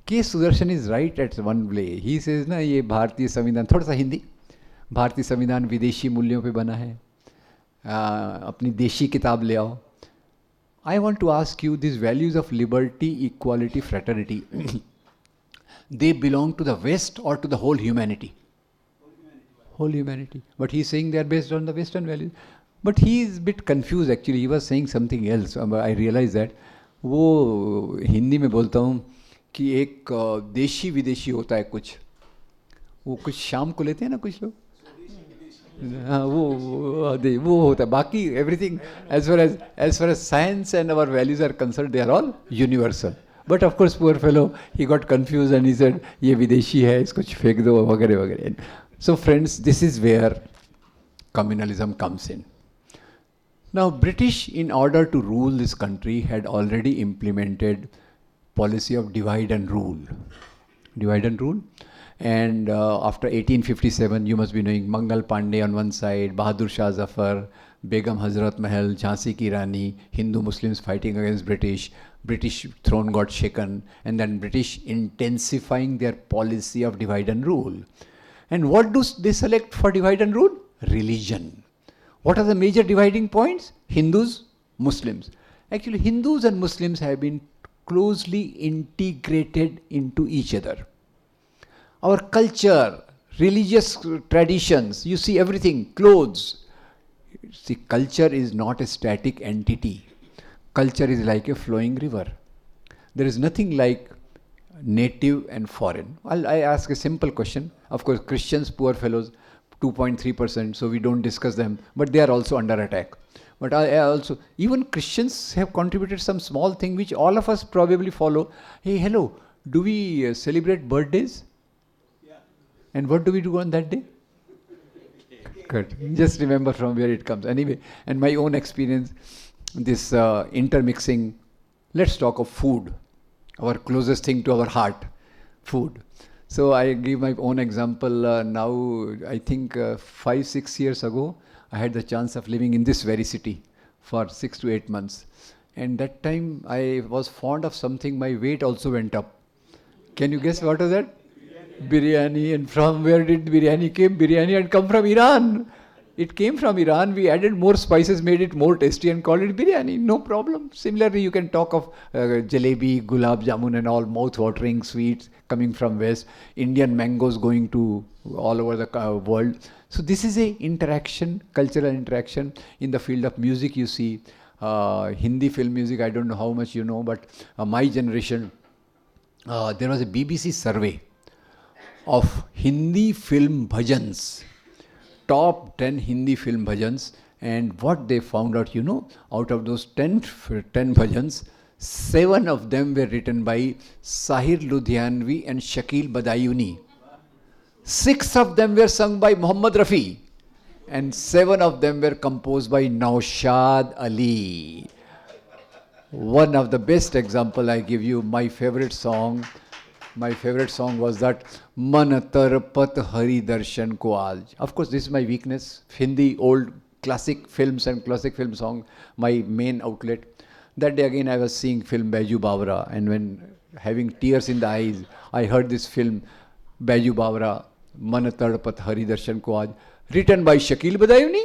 Speaker 1: K. Sudarshan is right at one way. He says, na, ये भारतीय संविधान, थोड़ा सा हिंदी, भारतीय संविधान विदेशी मूल्यों पे बना है, अपनी देशी किताब ले आओ. I want to ask you, these values of liberty, equality, fraternity, they belong to the West or to the whole humanity? Whole humanity. But he's saying they are based on the Western values. But he is a bit confused actually. He was saying something else. I realized that. वो हिंदी में बोलता हूँ कि एक देशी विदेशी होता है कुछ, वो कुछ शाम को लेते हैं ना कुछ लोग, हाँ वो होता है. बाकी everything as far as science and our values are concerned, they are all universal. But of course, poor fellow, he got confused and he said, ये विदेशी है, इसको फेंक दो वगैरह वगैरह. So friends, this is where communalism comes in. Now, British, in order to rule this country, had already implemented policy of divide and rule. Divide and rule. And after 1857, you must be knowing Mangal Pandey on one side, Bahadur Shah Zafar, Begum Hazrat Mahal, Jhansi Ki Rani, Hindu Muslims fighting against British, British throne got shaken, and then British intensifying their policy of divide and rule. And what do they select for divide and rule? Religion. What are the major dividing points? Hindus, Muslims. Actually, Hindus and Muslims have been closely integrated into each other. Our culture, religious traditions, you see everything, clothes. See, culture is not a static entity. Culture is like a flowing river. There is nothing like native and foreign. I ask a simple question. Of course, Christians, poor fellows, 2.3%, so we don't discuss them, but they are also under attack. But I also, even Christians have contributed some small thing which all of us probably follow. Hey, hello, do we celebrate birthdays? Yeah. And what do we do on that day? Good. Just remember from where it comes. Anyway, and my own experience, this intermixing, let's talk of food, our closest thing to our heart, food. So I give my own example now, I think 5-6 years ago, I had the chance of living in this very city for 6 to 8 months. And that time I was fond of something, my weight also went up. Can you guess what was that? Biryani. And from where did biryani came? Biryani had come from Iran. It came from Iran. We added more spices, made it more tasty and called it biryani. No problem. Similarly, you can talk of jalebi, gulab jamun and all mouth-watering sweets coming from West. Indian mangoes going to all over the world. So this is a interaction, cultural interaction. In the field of music, you see Hindi film music. I don't know how much you know, but my generation, there was a BBC survey of Hindi film bhajans, top 10 Hindi film bhajans, and what they found out, you know, out of those 10 bhajans, 7 of them were written by Sahir Ludhianvi and Shakil Badayuni. 6 of them were sung by Muhammad Rafi, and 7 of them were composed by Naushad Ali. One of the best example I give you, my favorite song was that Man Tarpat Hari Darshan Ko Aaj. Of course, this is my weakness. Hindi, old classic films and classic film song, my main outlet. That day again I was seeing film Baiju Bawra, and when having tears in the eyes, I heard this film Baiju Bawra, Man Tarpat Hari Darshan Ko Aaj, written by Shakil Badayuni,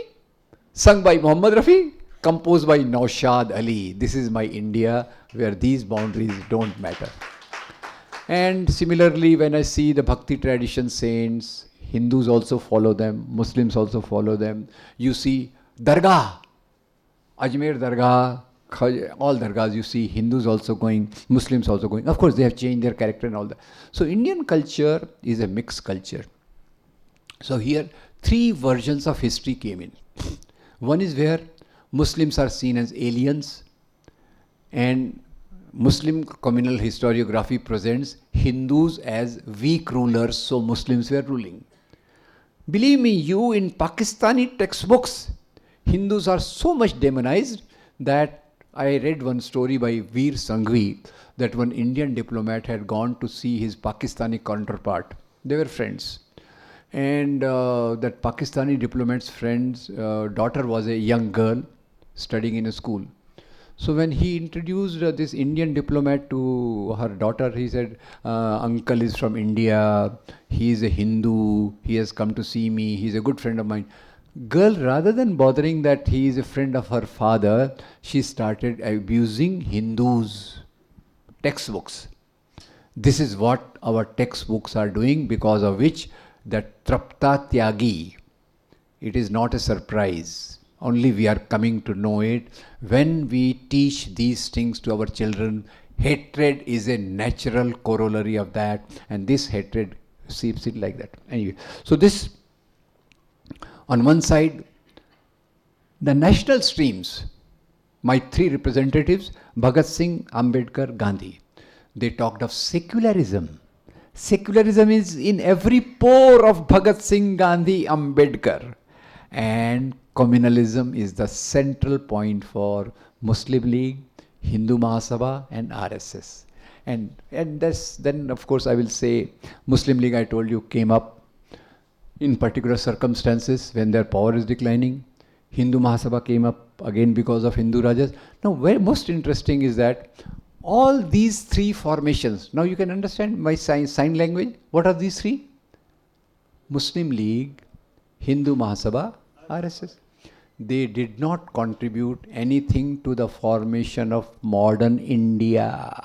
Speaker 1: sung by Muhammad Rafi, composed by Naushad Ali. This is my India where these boundaries don't matter. And similarly, when I see the Bhakti tradition saints, Hindus also follow them, Muslims also follow them. You see Dargah, Ajmer Dargah, all Dargahs you see, Hindus also going, Muslims also going. Of course, they have changed their character and all that. So Indian culture is a mixed culture. So here, 3 versions of history came in. One is where Muslims are seen as aliens, and Muslim communal historiography presents Hindus as weak rulers, so Muslims were ruling. Believe me, you in Pakistani textbooks, Hindus are so much demonized that I read one story by Veer Sanghvi that one Indian diplomat had gone to see his Pakistani counterpart. They were friends. And that Pakistani diplomat's friend's daughter was a young girl studying in a school. So when he introduced this Indian diplomat to her daughter, he said, uncle is from India, he is a Hindu, he has come to see me, he is a good friend of mine. Girl, rather than bothering that he is a friend of her father, she started abusing Hindus' textbooks. This is what our textbooks are doing, because of which that Trapta Tyagi, it is not a surprise. Only we are coming to know it. When we teach these things to our children, hatred is a natural corollary of that, and this hatred seeps in like that. Anyway, so this, on one side, the national streams, my 3 representatives, Bhagat Singh, Ambedkar, Gandhi, they talked of secularism. Secularism is in every pore of Bhagat Singh, Gandhi, Ambedkar. And communalism is the central point for Muslim League, Hindu Mahasabha and RSS. And that's, then of course I will say Muslim League, I told you, came up in particular circumstances when their power is declining. Hindu Mahasabha came up again because of Hindu Rajas. Now, very most interesting is that all these 3 formations, now you can understand my sign language. What are these 3? Muslim League, Hindu Mahasabha, RSS. They did not contribute anything to the formation of modern India.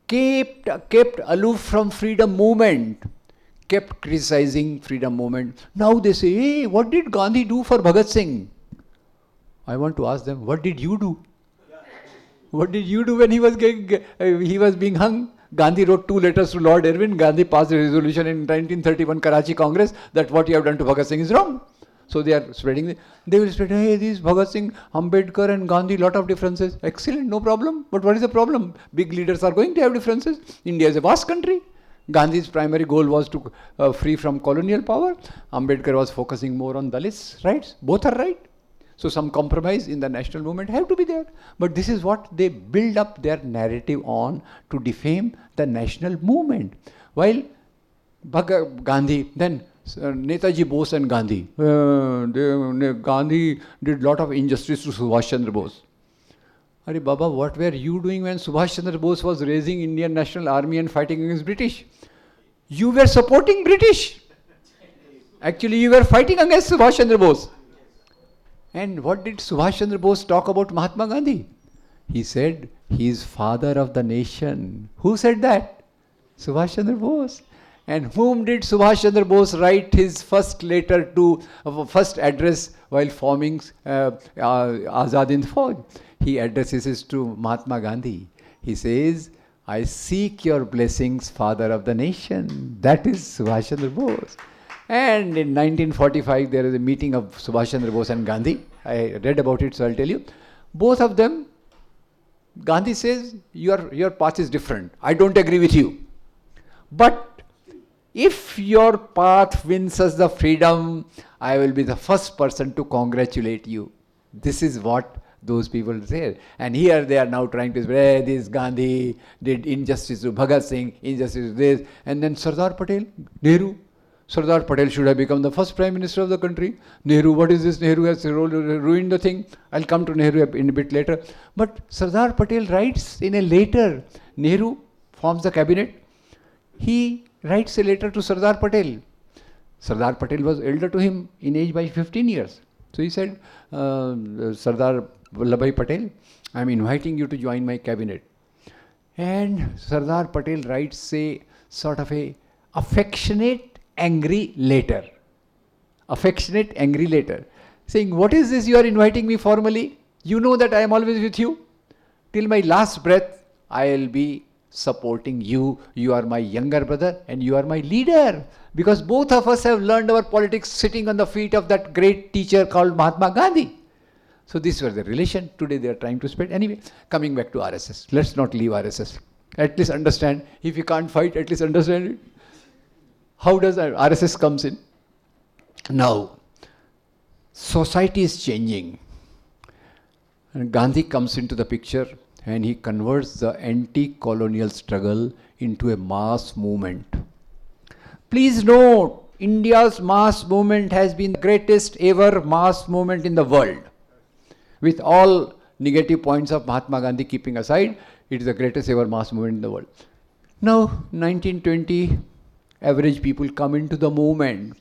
Speaker 1: kept aloof from freedom movement, kept criticizing freedom movement. Now they say, hey, what did Gandhi do for Bhagat Singh? I want to ask them, what did you do? What did you do when he was being hung? Gandhi wrote 2 letters to Lord Irwin. Gandhi passed a resolution in 1931 Karachi Congress that what you have done to Bhagat Singh is wrong. So they are spreading, they will spread, hey, these Bhagat Singh, Ambedkar and Gandhi, lot of differences. Excellent, no problem. But what is the problem? Big leaders are going to have differences. India is a vast country. Gandhi's primary goal was to free from colonial power. Ambedkar was focusing more on Dalits' rights. Both are right. So some compromise in the national movement have to be there. But this is what they build up their narrative on to defame the national movement. While Gandhi, then Netaji Bose and Gandhi. Gandhi did lot of injustice to Subhash Chandra Bose. Arey Baba, what were you doing when Subhash Chandra Bose was raising Indian National Army and fighting against British? You were supporting British. Actually, you were fighting against Subhash Chandra Bose. And what did Subhash Chandra Bose talk about Mahatma Gandhi? He said, he is father of the nation. Who said that? Subhash Chandra Bose. And whom did Subhash Chandra Bose write his first letter to, first address while forming Azad Hind Fauj? He addresses it to Mahatma Gandhi. He says, I seek your blessings, father of the nation. That is Subhash Chandra Bose. And in 1945, there is a meeting of Subhash Chandra Bose and Gandhi. I read about it, so I'll tell you. Both of them, Gandhi says, your path is different. I don't agree with you. But if your path wins us the freedom, I will be the first person to congratulate you. This is what those people say. And here they are now trying to say, hey, this Gandhi did injustice to Bhagat Singh, injustice to this. And then Sardar Patel, Nehru. Sardar Patel should have become the first Prime Minister of the country. Nehru, what is this? Nehru has ruined the thing. I'll come to Nehru in a bit later. But Sardar Patel writes in a letter. Nehru forms the cabinet. He writes a letter to Sardar Patel. Sardar Patel was elder to him in age by 15 years. So he said, Sardar Vallabhbhai Patel, I am inviting you to join my cabinet. And Sardar Patel writes a sort of a affectionate, angry letter. Affectionate, angry letter. Saying, what is this you are inviting me formally? You know that I am always with you. Till my last breath, I will be supporting you. You are my younger brother and you are my leader. Because both of us have learned our politics sitting on the feet of that great teacher called Mahatma Gandhi. So this was the relation. Today they are trying to spread. Anyway, coming back to RSS. Let's not leave RSS. At least understand. If you can't fight, at least understand it. How does RSS comes in? Now, society is changing. And Gandhi comes into the picture and he converts the anti-colonial struggle into a mass movement. Please note, India's mass movement has been the greatest ever mass movement in the world. With all negative points of Mahatma Gandhi keeping aside, it is the greatest ever mass movement in the world. Now, 1920, average people come into the movement.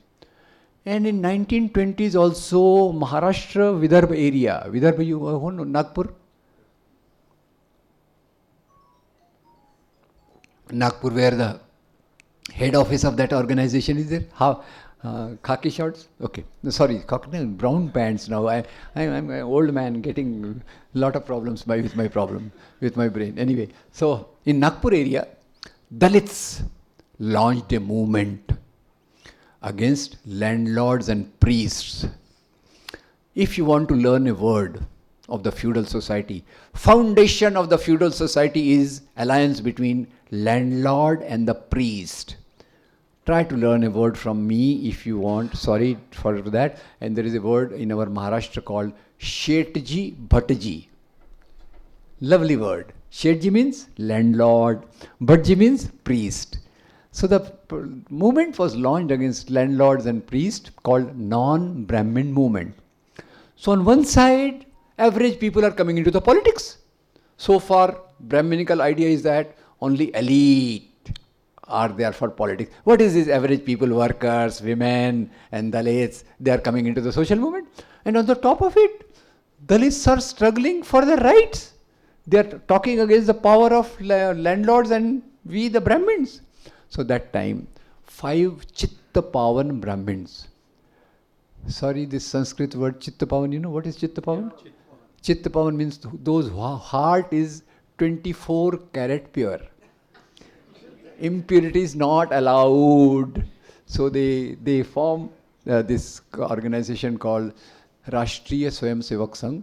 Speaker 1: And in 1920s also, Maharashtra, Vidarbha area. Vidarbha, you know, Nagpur? Nagpur, where the head office of that organization is there. How? Khaki shorts? Okay. Sorry, brown pants now. I'm an old man getting a lot of problems with my brain. Anyway, so in Nagpur area, Dalits launched a movement against landlords and priests. If you want to learn a word of the feudal society, foundation of the feudal society is alliance between landlord and the priest. Try to learn a word from me if you want. Sorry for that. And there is a word in our Maharashtra called Shetji Bhatji. Lovely word. Shetji means landlord. Bhatji means priest. So the movement was launched against landlords and priests called non-Brahmin movement. So on one side, average people are coming into the politics. So far, Brahminical idea is that only elite are there for politics. What is this average people, workers, women and Dalits, they are coming into the social movement. And on the top of it, Dalits are struggling for their rights. They are talking against the power of landlords and we the Brahmins. So that time, 5 Chitta Pavan Brahmins. Sorry, this Sanskrit word Chitta Pavan, you know what is Chitta Pavan? Chitta Pavan means those whose heart is 24 karat pure. Impurity is not allowed. So they form this organization called Rashtriya Swayamsevak Sangh.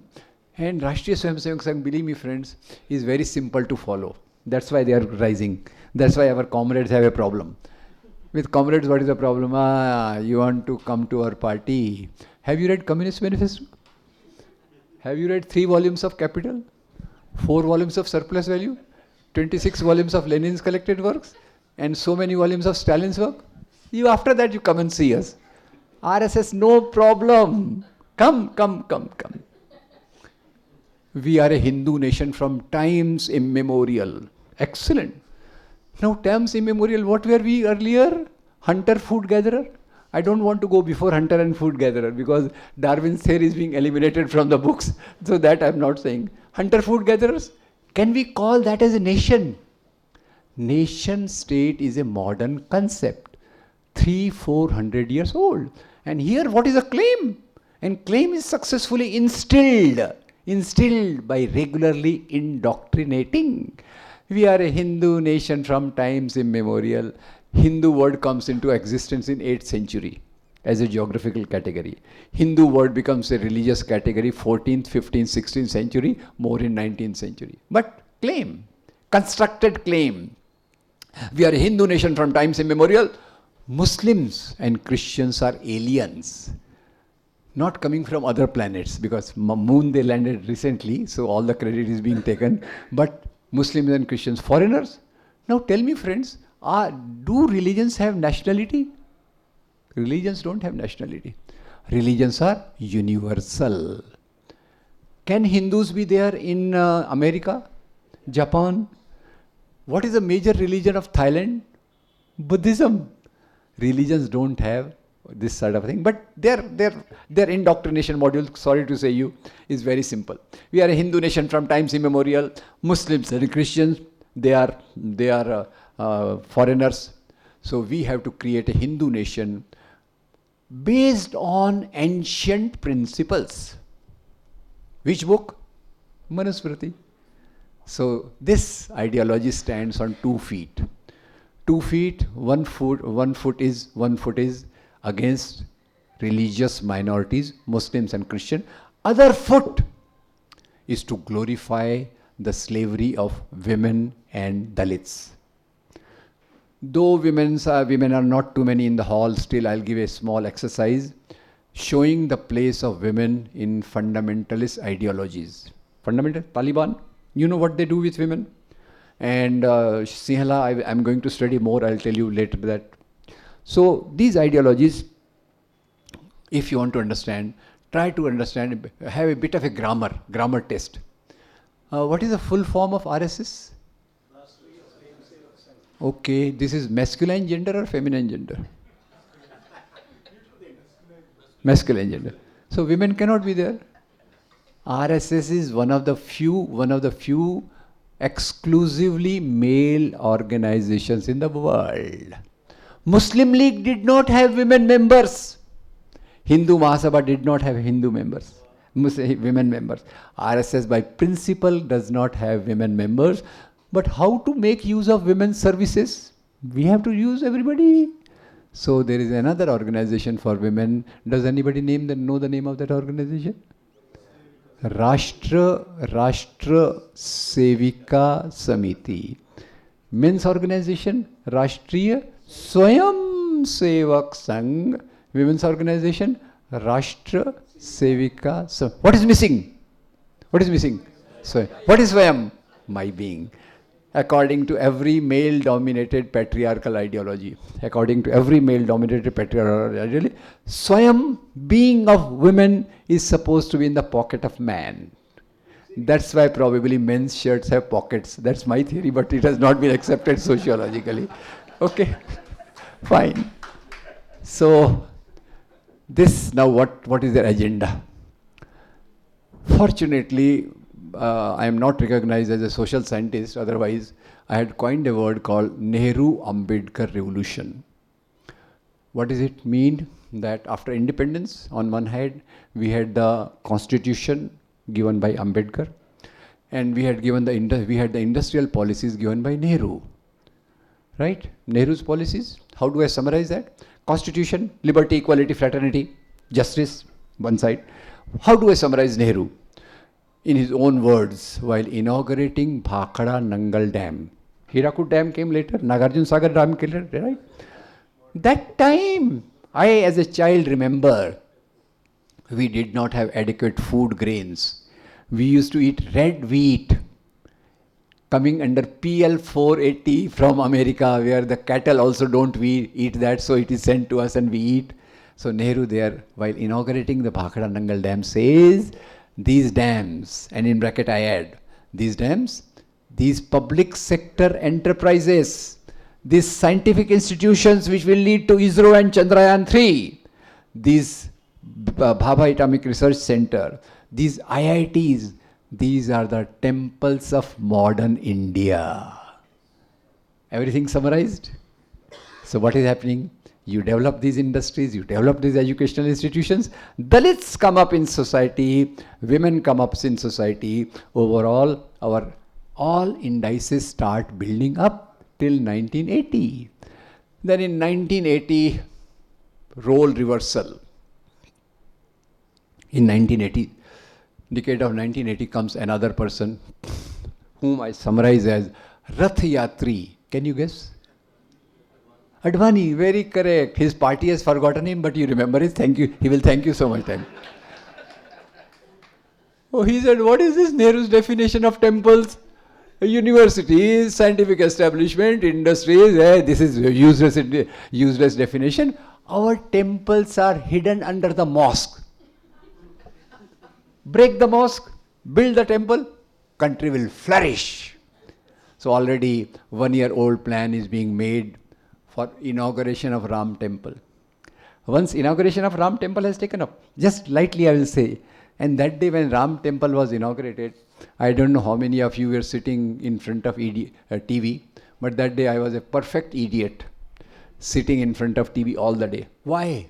Speaker 1: And Rashtriya Swayamsevak Sangh, believe me friends, is very simple to follow. That's why they are rising. That's why our comrades have a problem. With comrades, what is the problem? You want to come to our party. Have you read Communist Manifesto? Have you read 3 volumes of Capital? 4 volumes of Surplus Value? 26 volumes of Lenin's collected works? And so many volumes of Stalin's work? After that you come and see us. RSS, no problem. Come. We are a Hindu nation from times immemorial. Excellent. Now times immemorial, what were we earlier? Hunter, food gatherer? I don't want to go before hunter and food gatherer because Darwin's theory is being eliminated from the books. So that I'm not saying. Hunter, food gatherers? Can we call that as a nation? Nation state is a modern concept. 300-400 years old. And here what is a claim? And claim is successfully instilled by regularly indoctrinating. We are a Hindu nation from times immemorial. Hindu word comes into existence in 8th century as a geographical category. Hindu word becomes a religious category 14th, 15th, 16th century, more in 19th century. But claim, constructed claim. We are a Hindu nation from times immemorial. Muslims and Christians are aliens. Not coming from other planets because moon they landed recently, so all the credit is being taken. But Muslims and Christians, foreigners. Now tell me friends, do religions have nationality? Religions don't have nationality. Religions are universal. Can Hindus be there in America, Japan? What is the major religion of Thailand? Buddhism. Religions don't have this sort of thing, but their indoctrination module, sorry to say you, is very simple. We are a Hindu nation from times immemorial. Muslims and Christians, they are foreigners. So we have to create a Hindu nation based on ancient principles. Which book? Manusmriti. So this ideology stands on 2 feet. 2 feet, 1 foot is against religious minorities, Muslims and Christian. Other foot is to glorify the slavery of women and Dalits. Though women are not too many in the hall, still I'll give a small exercise showing the place of women in fundamentalist ideologies. Taliban, you know what they do with women? And Sinhala, I'm going to study more, I'll tell you later that. So these ideologies, if you want to understand, try to understand, have a bit of a grammar test. What is the full form of RSS? Okay, this is masculine gender or feminine gender? Masculine gender. So women cannot be there. RSS is one of the few exclusively male organizations in the world. Muslim League did not have women members. Hindu Mahasabha did not have women members. RSS by principle does not have women members. But how to make use of women's services? We have to use everybody. So there is another organization for women. Does anybody know the name of that organization? Rashtra Sevika Samiti. Men's organization, Rashtriya Swayam Sevak Sangh. Women's organization, Rashtra Sevika Samiti. What is missing? What is missing? So, what is Swayam? My being. According to every male-dominated patriarchal ideology, Swayam, being of women, is supposed to be in the pocket of man. That's why probably men's shirts have pockets. That's my theory, but it has not been accepted sociologically. Okay, fine. So, this now what is their agenda? Fortunately, I am not recognized as a social scientist, otherwise I had coined a word called Nehru-Ambedkar revolution. What does it mean? That after independence, on one hand, we had the constitution given by Ambedkar, and we had the industrial policies given by Nehru. Right? Nehru's policies. How do I summarize that? Constitution, liberty, equality, fraternity, justice, one side. How do I summarize Nehru? In his own words, while inaugurating Bhakhara Nangal Dam. Hirakud Dam came later, Nagarjun Sagar Dam came later, right? That time, I as a child remember, we did not have adequate food grains. We used to eat red wheat, coming under PL 480 from America, where the cattle also don't eat that, so it is sent to us and we eat. So Nehru there, while inaugurating the Bhakhara Nangal Dam, says, these dams, and in bracket I add, these dams, these public sector enterprises, these scientific institutions which will lead to ISRO and Chandrayaan 3, these Bhabha Atomic Research Center, these IITs, these are the temples of modern India. Everything summarized? So what is happening? You develop these industries, you develop these educational institutions, Dalits come up in society, women come up in society, overall our all indices start building up till 1980. Then in 1980, role reversal. In 1980, decade of 1980 comes another person whom I summarize as Rath Yatri. Can you guess? Advani, very correct. His party has forgotten him, but you remember it. Thank you. He will thank you so much time. Oh, he said, what is this Nehru's definition of temples? Universities, scientific establishment, industries. This is useless definition. Our temples are hidden under the mosque. Break the mosque, build the temple, country will flourish. So already 1 year old plan is being made for inauguration of Ram temple. Once inauguration of Ram temple has taken up, just lightly I will say, and that day when Ram temple was inaugurated, I don't know how many of you were sitting in front of TV, but that day I was a perfect idiot, sitting in front of TV all the day. Why?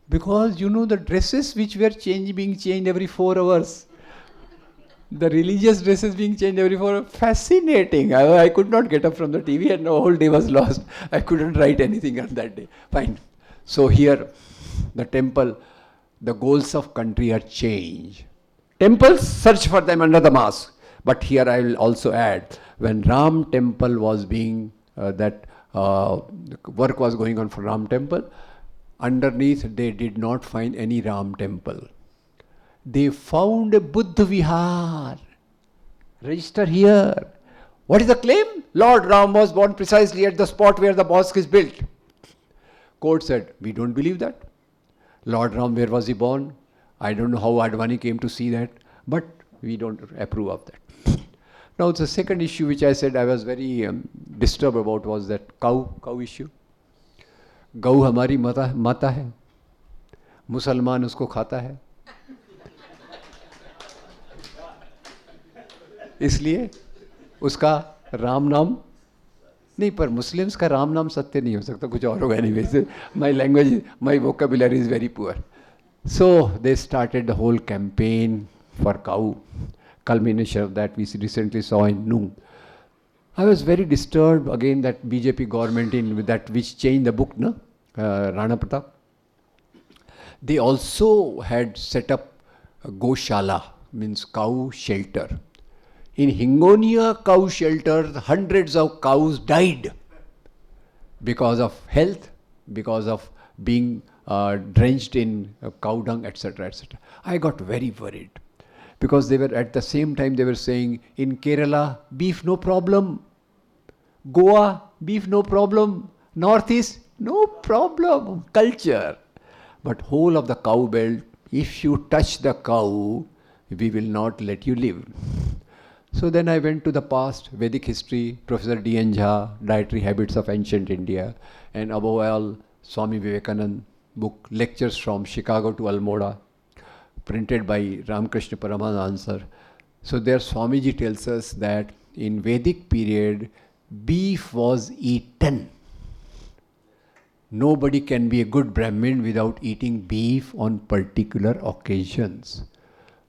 Speaker 1: Because you know the dresses which were being changed every 4 hours. The religious dresses being changed every 4 hours. Fascinating. I could not get up from the TV and the whole day was lost. I couldn't write anything on that day. Fine. So here, the temple, the goals of country are changed. Temples, search for them under the mosque. But here I will also add, when Ram temple was being, work was going on for Ram temple, underneath they did not find any Ram temple. They found a Buddha Vihar. Register here. What is the claim? Lord Ram was born precisely at the spot where the mosque is built. Court said, we don't believe that. Lord Ram, where was he born? I don't know how Advani came to see that, but we don't approve of that. Now the second issue which I said I was very disturbed about was that cow issue. गऊ हमारी माता है, मुसलमान उसको खाता है, इसलिए उसका राम नाम नहीं, पर मुस्लिम्स का राम नाम सत्य नहीं हो सकता, कुछ और होगा नहीं. My language, my vocabulary is very poor. So they started the whole campaign for cow. Culmination of that we recently saw in Noon. I was very disturbed again that BJP government with that which changed the book, no? Rana Pratap. They also had set up a Goshala, means cow shelter. In Hingonia cow shelter, hundreds of cows died because of health, because of being drenched in cow dung, etc., etc. I got very worried because they were at the same time they were saying in Kerala, beef no problem, Goa, beef no problem, Northeast, no problem, culture. But whole of the cow belt, if you touch the cow, we will not let you live. So then I went to the past, Vedic history, Professor D.N. Jha, Dietary Habits of Ancient India, and above all, Swami Vivekananda book, Lectures from Chicago to Almora, printed by Ramakrishna Paramahansa. So there Swamiji tells us that in Vedic period, beef was eaten. Nobody can be a good Brahmin without eating beef on particular occasions.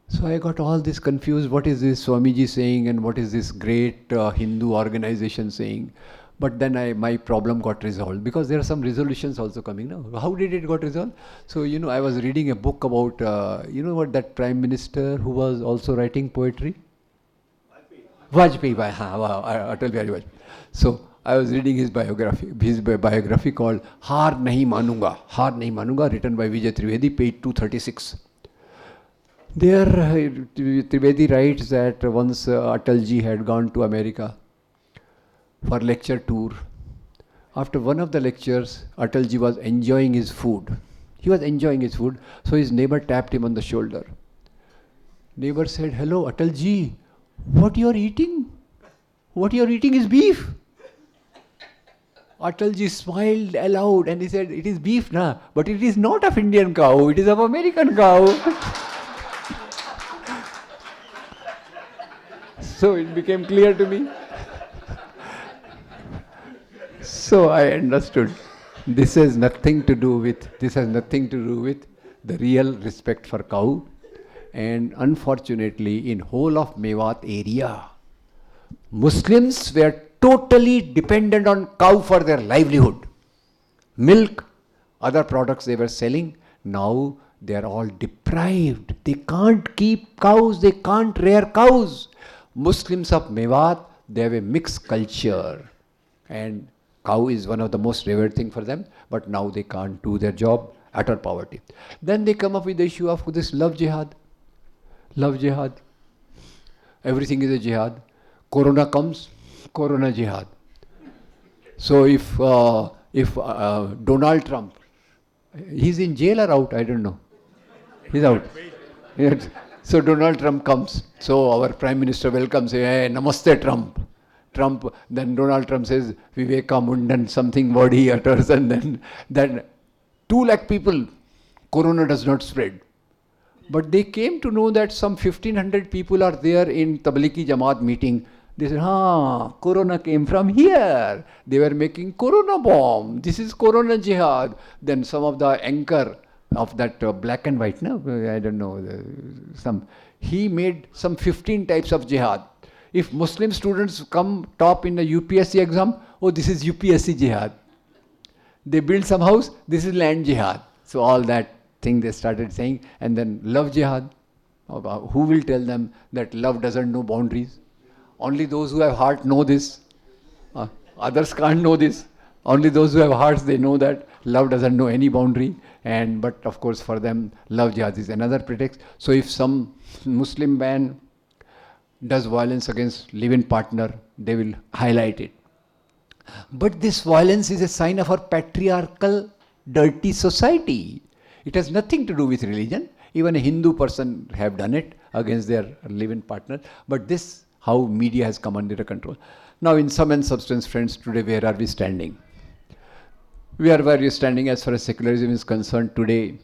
Speaker 1: So I got all this confused. What is this Swamiji saying and what is this great Hindu organization saying? But then my problem got resolved because there are some resolutions also coming now. How did it got resolved? So, I was reading a book about, that Prime Minister who was also writing poetry? Vajpayee. Atal Bihari Vajpayee. So, I was reading his biography called Haar Nahi Manunga, written by Vijay Trivedi, page 236. There, Trivedi writes that once Atalji had gone to America for lecture tour. After one of the lectures, Atalji was enjoying his food. He was enjoying his food, so his neighbor tapped him on the shoulder. Neighbor said, "Hello, Atalji, what you are eating? What you are eating is beef." Atalji smiled aloud and he said, "It is beef, na, but it is not of Indian cow, it is of American cow." So it became clear to me. So I understood. This has nothing to do with the real respect for cow. And unfortunately, in whole of Mewat area, Muslims were totally dependent on cow for their livelihood. Milk, other products they were selling. Now they are all deprived. They can't keep cows. They can't rear cows. Muslims of Mewat, they have a mixed culture. And cow is one of the most revered thing for them. But now they can't do their job. Utter poverty. Then they come up with the issue of this love jihad. Love jihad. Everything is a jihad. Corona comes, Corona jihad. So if Donald Trump, he's in jail or out, I don't know. He's out. Yes. So Donald Trump comes. So our Prime Minister welcomes him. Hey, namaste Trump. Then Donald Trump says, Viveka Mundan, something word he utters, and then 2 lakh people, Corona does not spread. But they came to know that some 1,500 people are there in Tablighi Jamaat meeting. They said, Corona came from here. They were making Corona bomb. This is Corona jihad. Then some of the anchor of that black and white, no? I don't know, he made some 15 types of jihad. If Muslim students come top in the UPSC exam, this is UPSC jihad. They build some house, this is land jihad. So all that thing they started saying. And then love jihad. Who will tell them that love doesn't know boundaries? Only those who have heart know this. Others can't know this. Only those who have hearts, they know that love doesn't know any boundary. But of course for them, love jihad is another pretext. So if some Muslim man does violence against live-in partner, they will highlight it. But this violence is a sign of our patriarchal, dirty society. It has nothing to do with religion. Even a Hindu person have done it against their live-in partner. But this, how media has come under control. Now in sum and substance, friends, today where are we standing? Where we are standing as far as secularism is concerned today.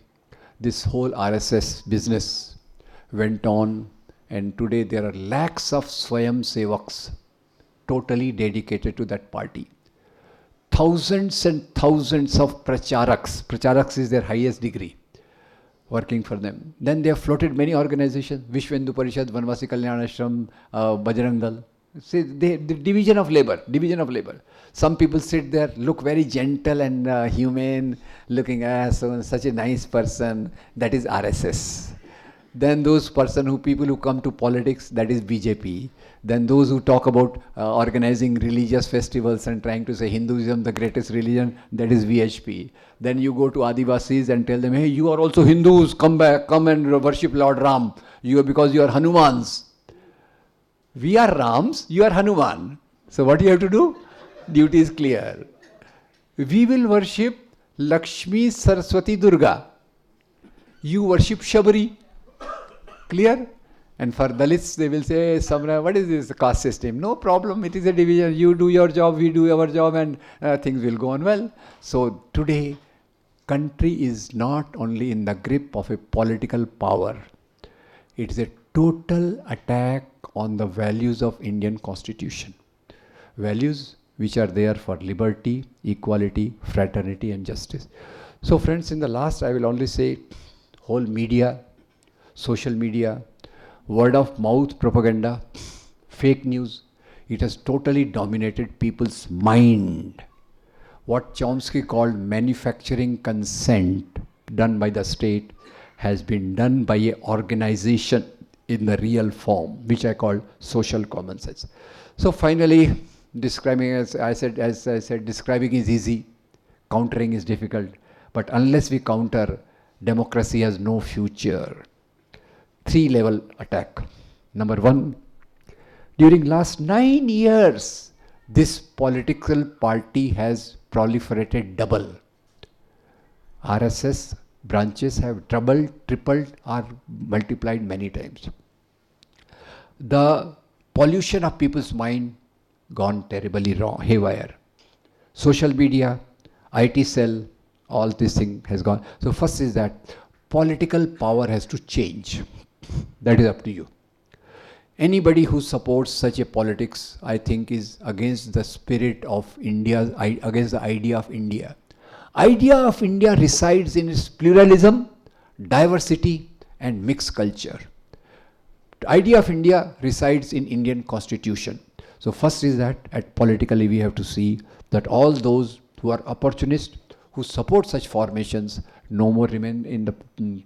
Speaker 1: This whole RSS business went on, and today there are lakhs of Swayam Sevaks totally dedicated to that party. Thousands and thousands of Pracharaks. Pracharaks is their highest degree, working for them. Then they have floated many organizations, Vishwa Hindu Parishad, Vanvasi Kalyan Ashram, Bajrang Dal. See, the division of labor. Some people sit there, look very gentle and humane, looking as such a nice person. That is RSS. Then those people who come to politics, that is BJP. Then those who talk about organizing religious festivals and trying to say Hinduism, the greatest religion, that is VHP. Then you go to Adivasis and tell them, hey, you are also Hindus, come back, come and worship Lord Ram. Because you are Hanumans. We are Rams, you are Hanuman. So what you have to do? Duty is clear. We will worship Lakshmi Saraswati Durga. You worship Shabari. Clear? And for Dalits, they will say, what is this caste system? No problem, it is a division. You do your job, we do our job, and things will go on well. So today, country is not only in the grip of a political power. It is a total attack on the values of Indian Constitution. Values which are there for liberty, equality, fraternity and justice. So friends, in the last I will only say whole media, social media, word of mouth propaganda, fake news, it has totally dominated people's mind. What Chomsky called manufacturing consent done by the state has been done by an organization in the real form, which I call social common sense. So finally, describing, as I said, describing is easy, countering is difficult. But unless we counter, democracy has no future. 3-level attack. Number 1, during last 9 years, this political party has proliferated double. RSS branches have doubled, tripled, or multiplied many times. The pollution of people's mind gone terribly wrong, haywire. Social media, IT cell, all this thing has gone. So first is that political power has to change. That is up to you. Anybody who supports such a politics, I think, is against the spirit of India, against the idea of India. Idea of India resides in its pluralism, diversity and mixed culture. The idea of India resides in Indian Constitution. So first is that at politically we have to see that all those who are opportunists, who support such formations, no more remain in the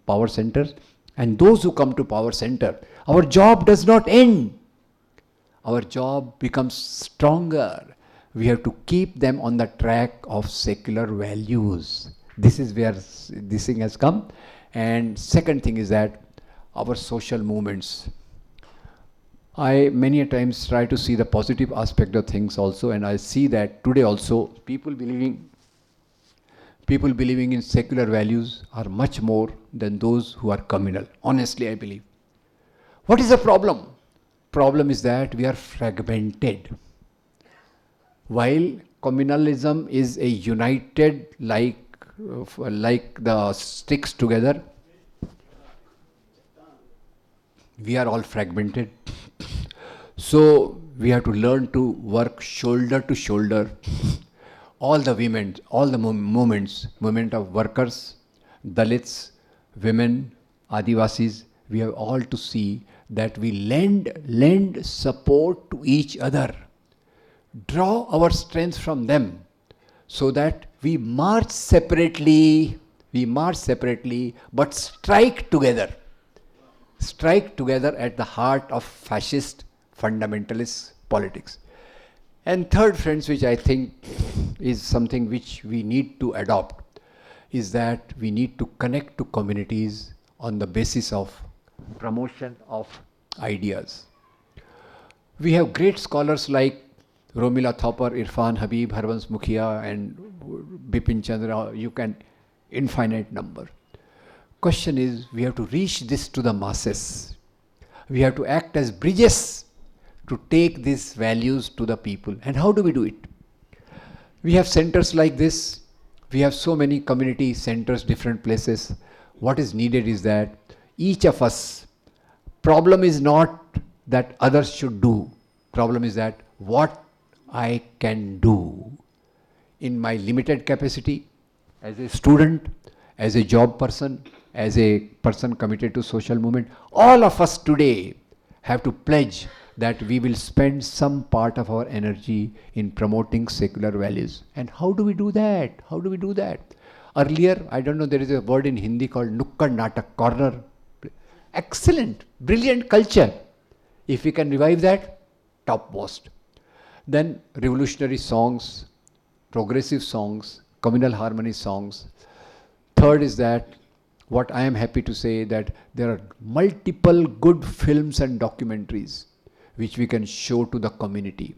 Speaker 1: power centers. And those who come to power center, our job does not end. Our job becomes stronger. We have to keep them on the track of secular values. This is where this thing has come. And second thing is that our social movements. I many a times try to see the positive aspect of things also, and I see that today also people believing in secular values are much more than those who are communal. Honestly, I believe. What is the problem? Problem is that we are fragmented. While communalism is a united like the sticks together, we are all fragmented. So we have to learn to work shoulder to shoulder. All the women, all the movement of workers, Dalits, women, Adivasis, we have all to see that we lend support to each other. Draw our strength from them so that we march separately, but strike together. Strike together at the heart of fascist fundamentalist politics. And third, friends, which I think is something which we need to adopt, is that we need to connect to communities on the basis of promotion of ideas. We have great scholars like Romila Thapar, Irfan Habib, Harvans Mukhia and Bipin Chandra, you can infinite number. Question is, we have to reach this to the masses. We have to act as bridges to take these values to the people. And how do we do it? We have centers like this. We have so many community centers, different places. What is needed is that each of us, problem is not that others should do. Problem is that what I can do in my limited capacity as a student, as a job person, as a person committed to social movement. All of us today have to pledge that we will spend some part of our energy in promoting secular values. And how do we do that? How do we do that? Earlier, I don't know, there is a word in Hindi called Nukkad Natak, corner. Excellent, brilliant culture. If we can revive that, topmost. Then revolutionary songs, progressive songs, communal harmony songs. Third is that, what I am happy to say, that there are multiple good films and documentaries which we can show to the community.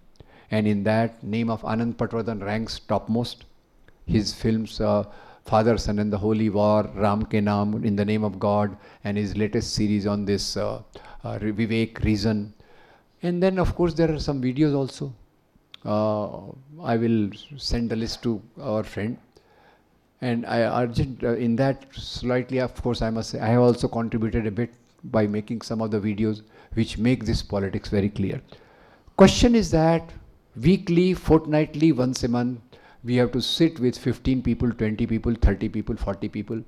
Speaker 1: And in that, name of Anand Patwardhan ranks topmost. His films, Father, Son and the Holy War, Ram Ke Naam, In the Name of God, and his latest series on this Vivek, Reason. And then, of course, there are some videos also. I will send the list to our friend. And I urgent in that slightly, of course, I must say, I have also contributed a bit by making some of the videos which make this politics very clear. Question is that weekly, fortnightly, once a month, we have to sit with 15 people, 20 people, 30 people, 40 people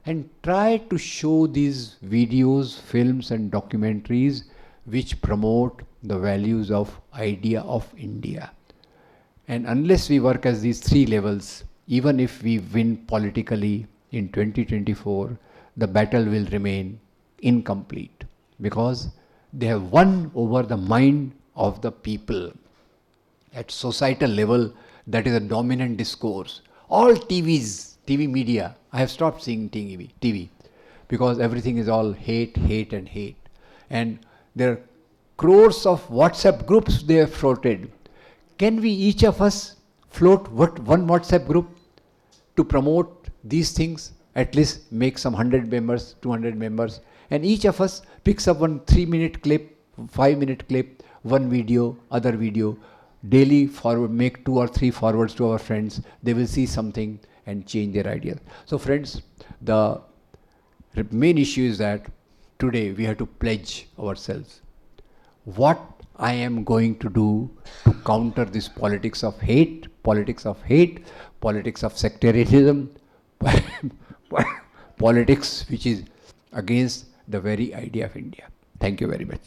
Speaker 1: and try to show these videos, films and documentaries which promote the values of idea of India. And unless we work as these three levels, even if we win politically in 2024, the battle will remain incomplete because they have won over the mind of the people. At societal level, that is a dominant discourse. All TV media, I have stopped seeing TV because everything is all hate, hate and hate. And there are crores of WhatsApp groups they have floated. Can we each of us float one WhatsApp group to promote these things? At least make some 100 members, 200 members, and each of us picks up one 3-minute clip, 5-minute clip, one video, other video, daily forward, make 2 or 3 forwards to our friends. They will see something and change their ideas. So friends, the main issue is that today we have to pledge ourselves. What I am going to do to counter this politics of hate, politics of sectarianism, politics which is against the very idea of India. Thank you very much.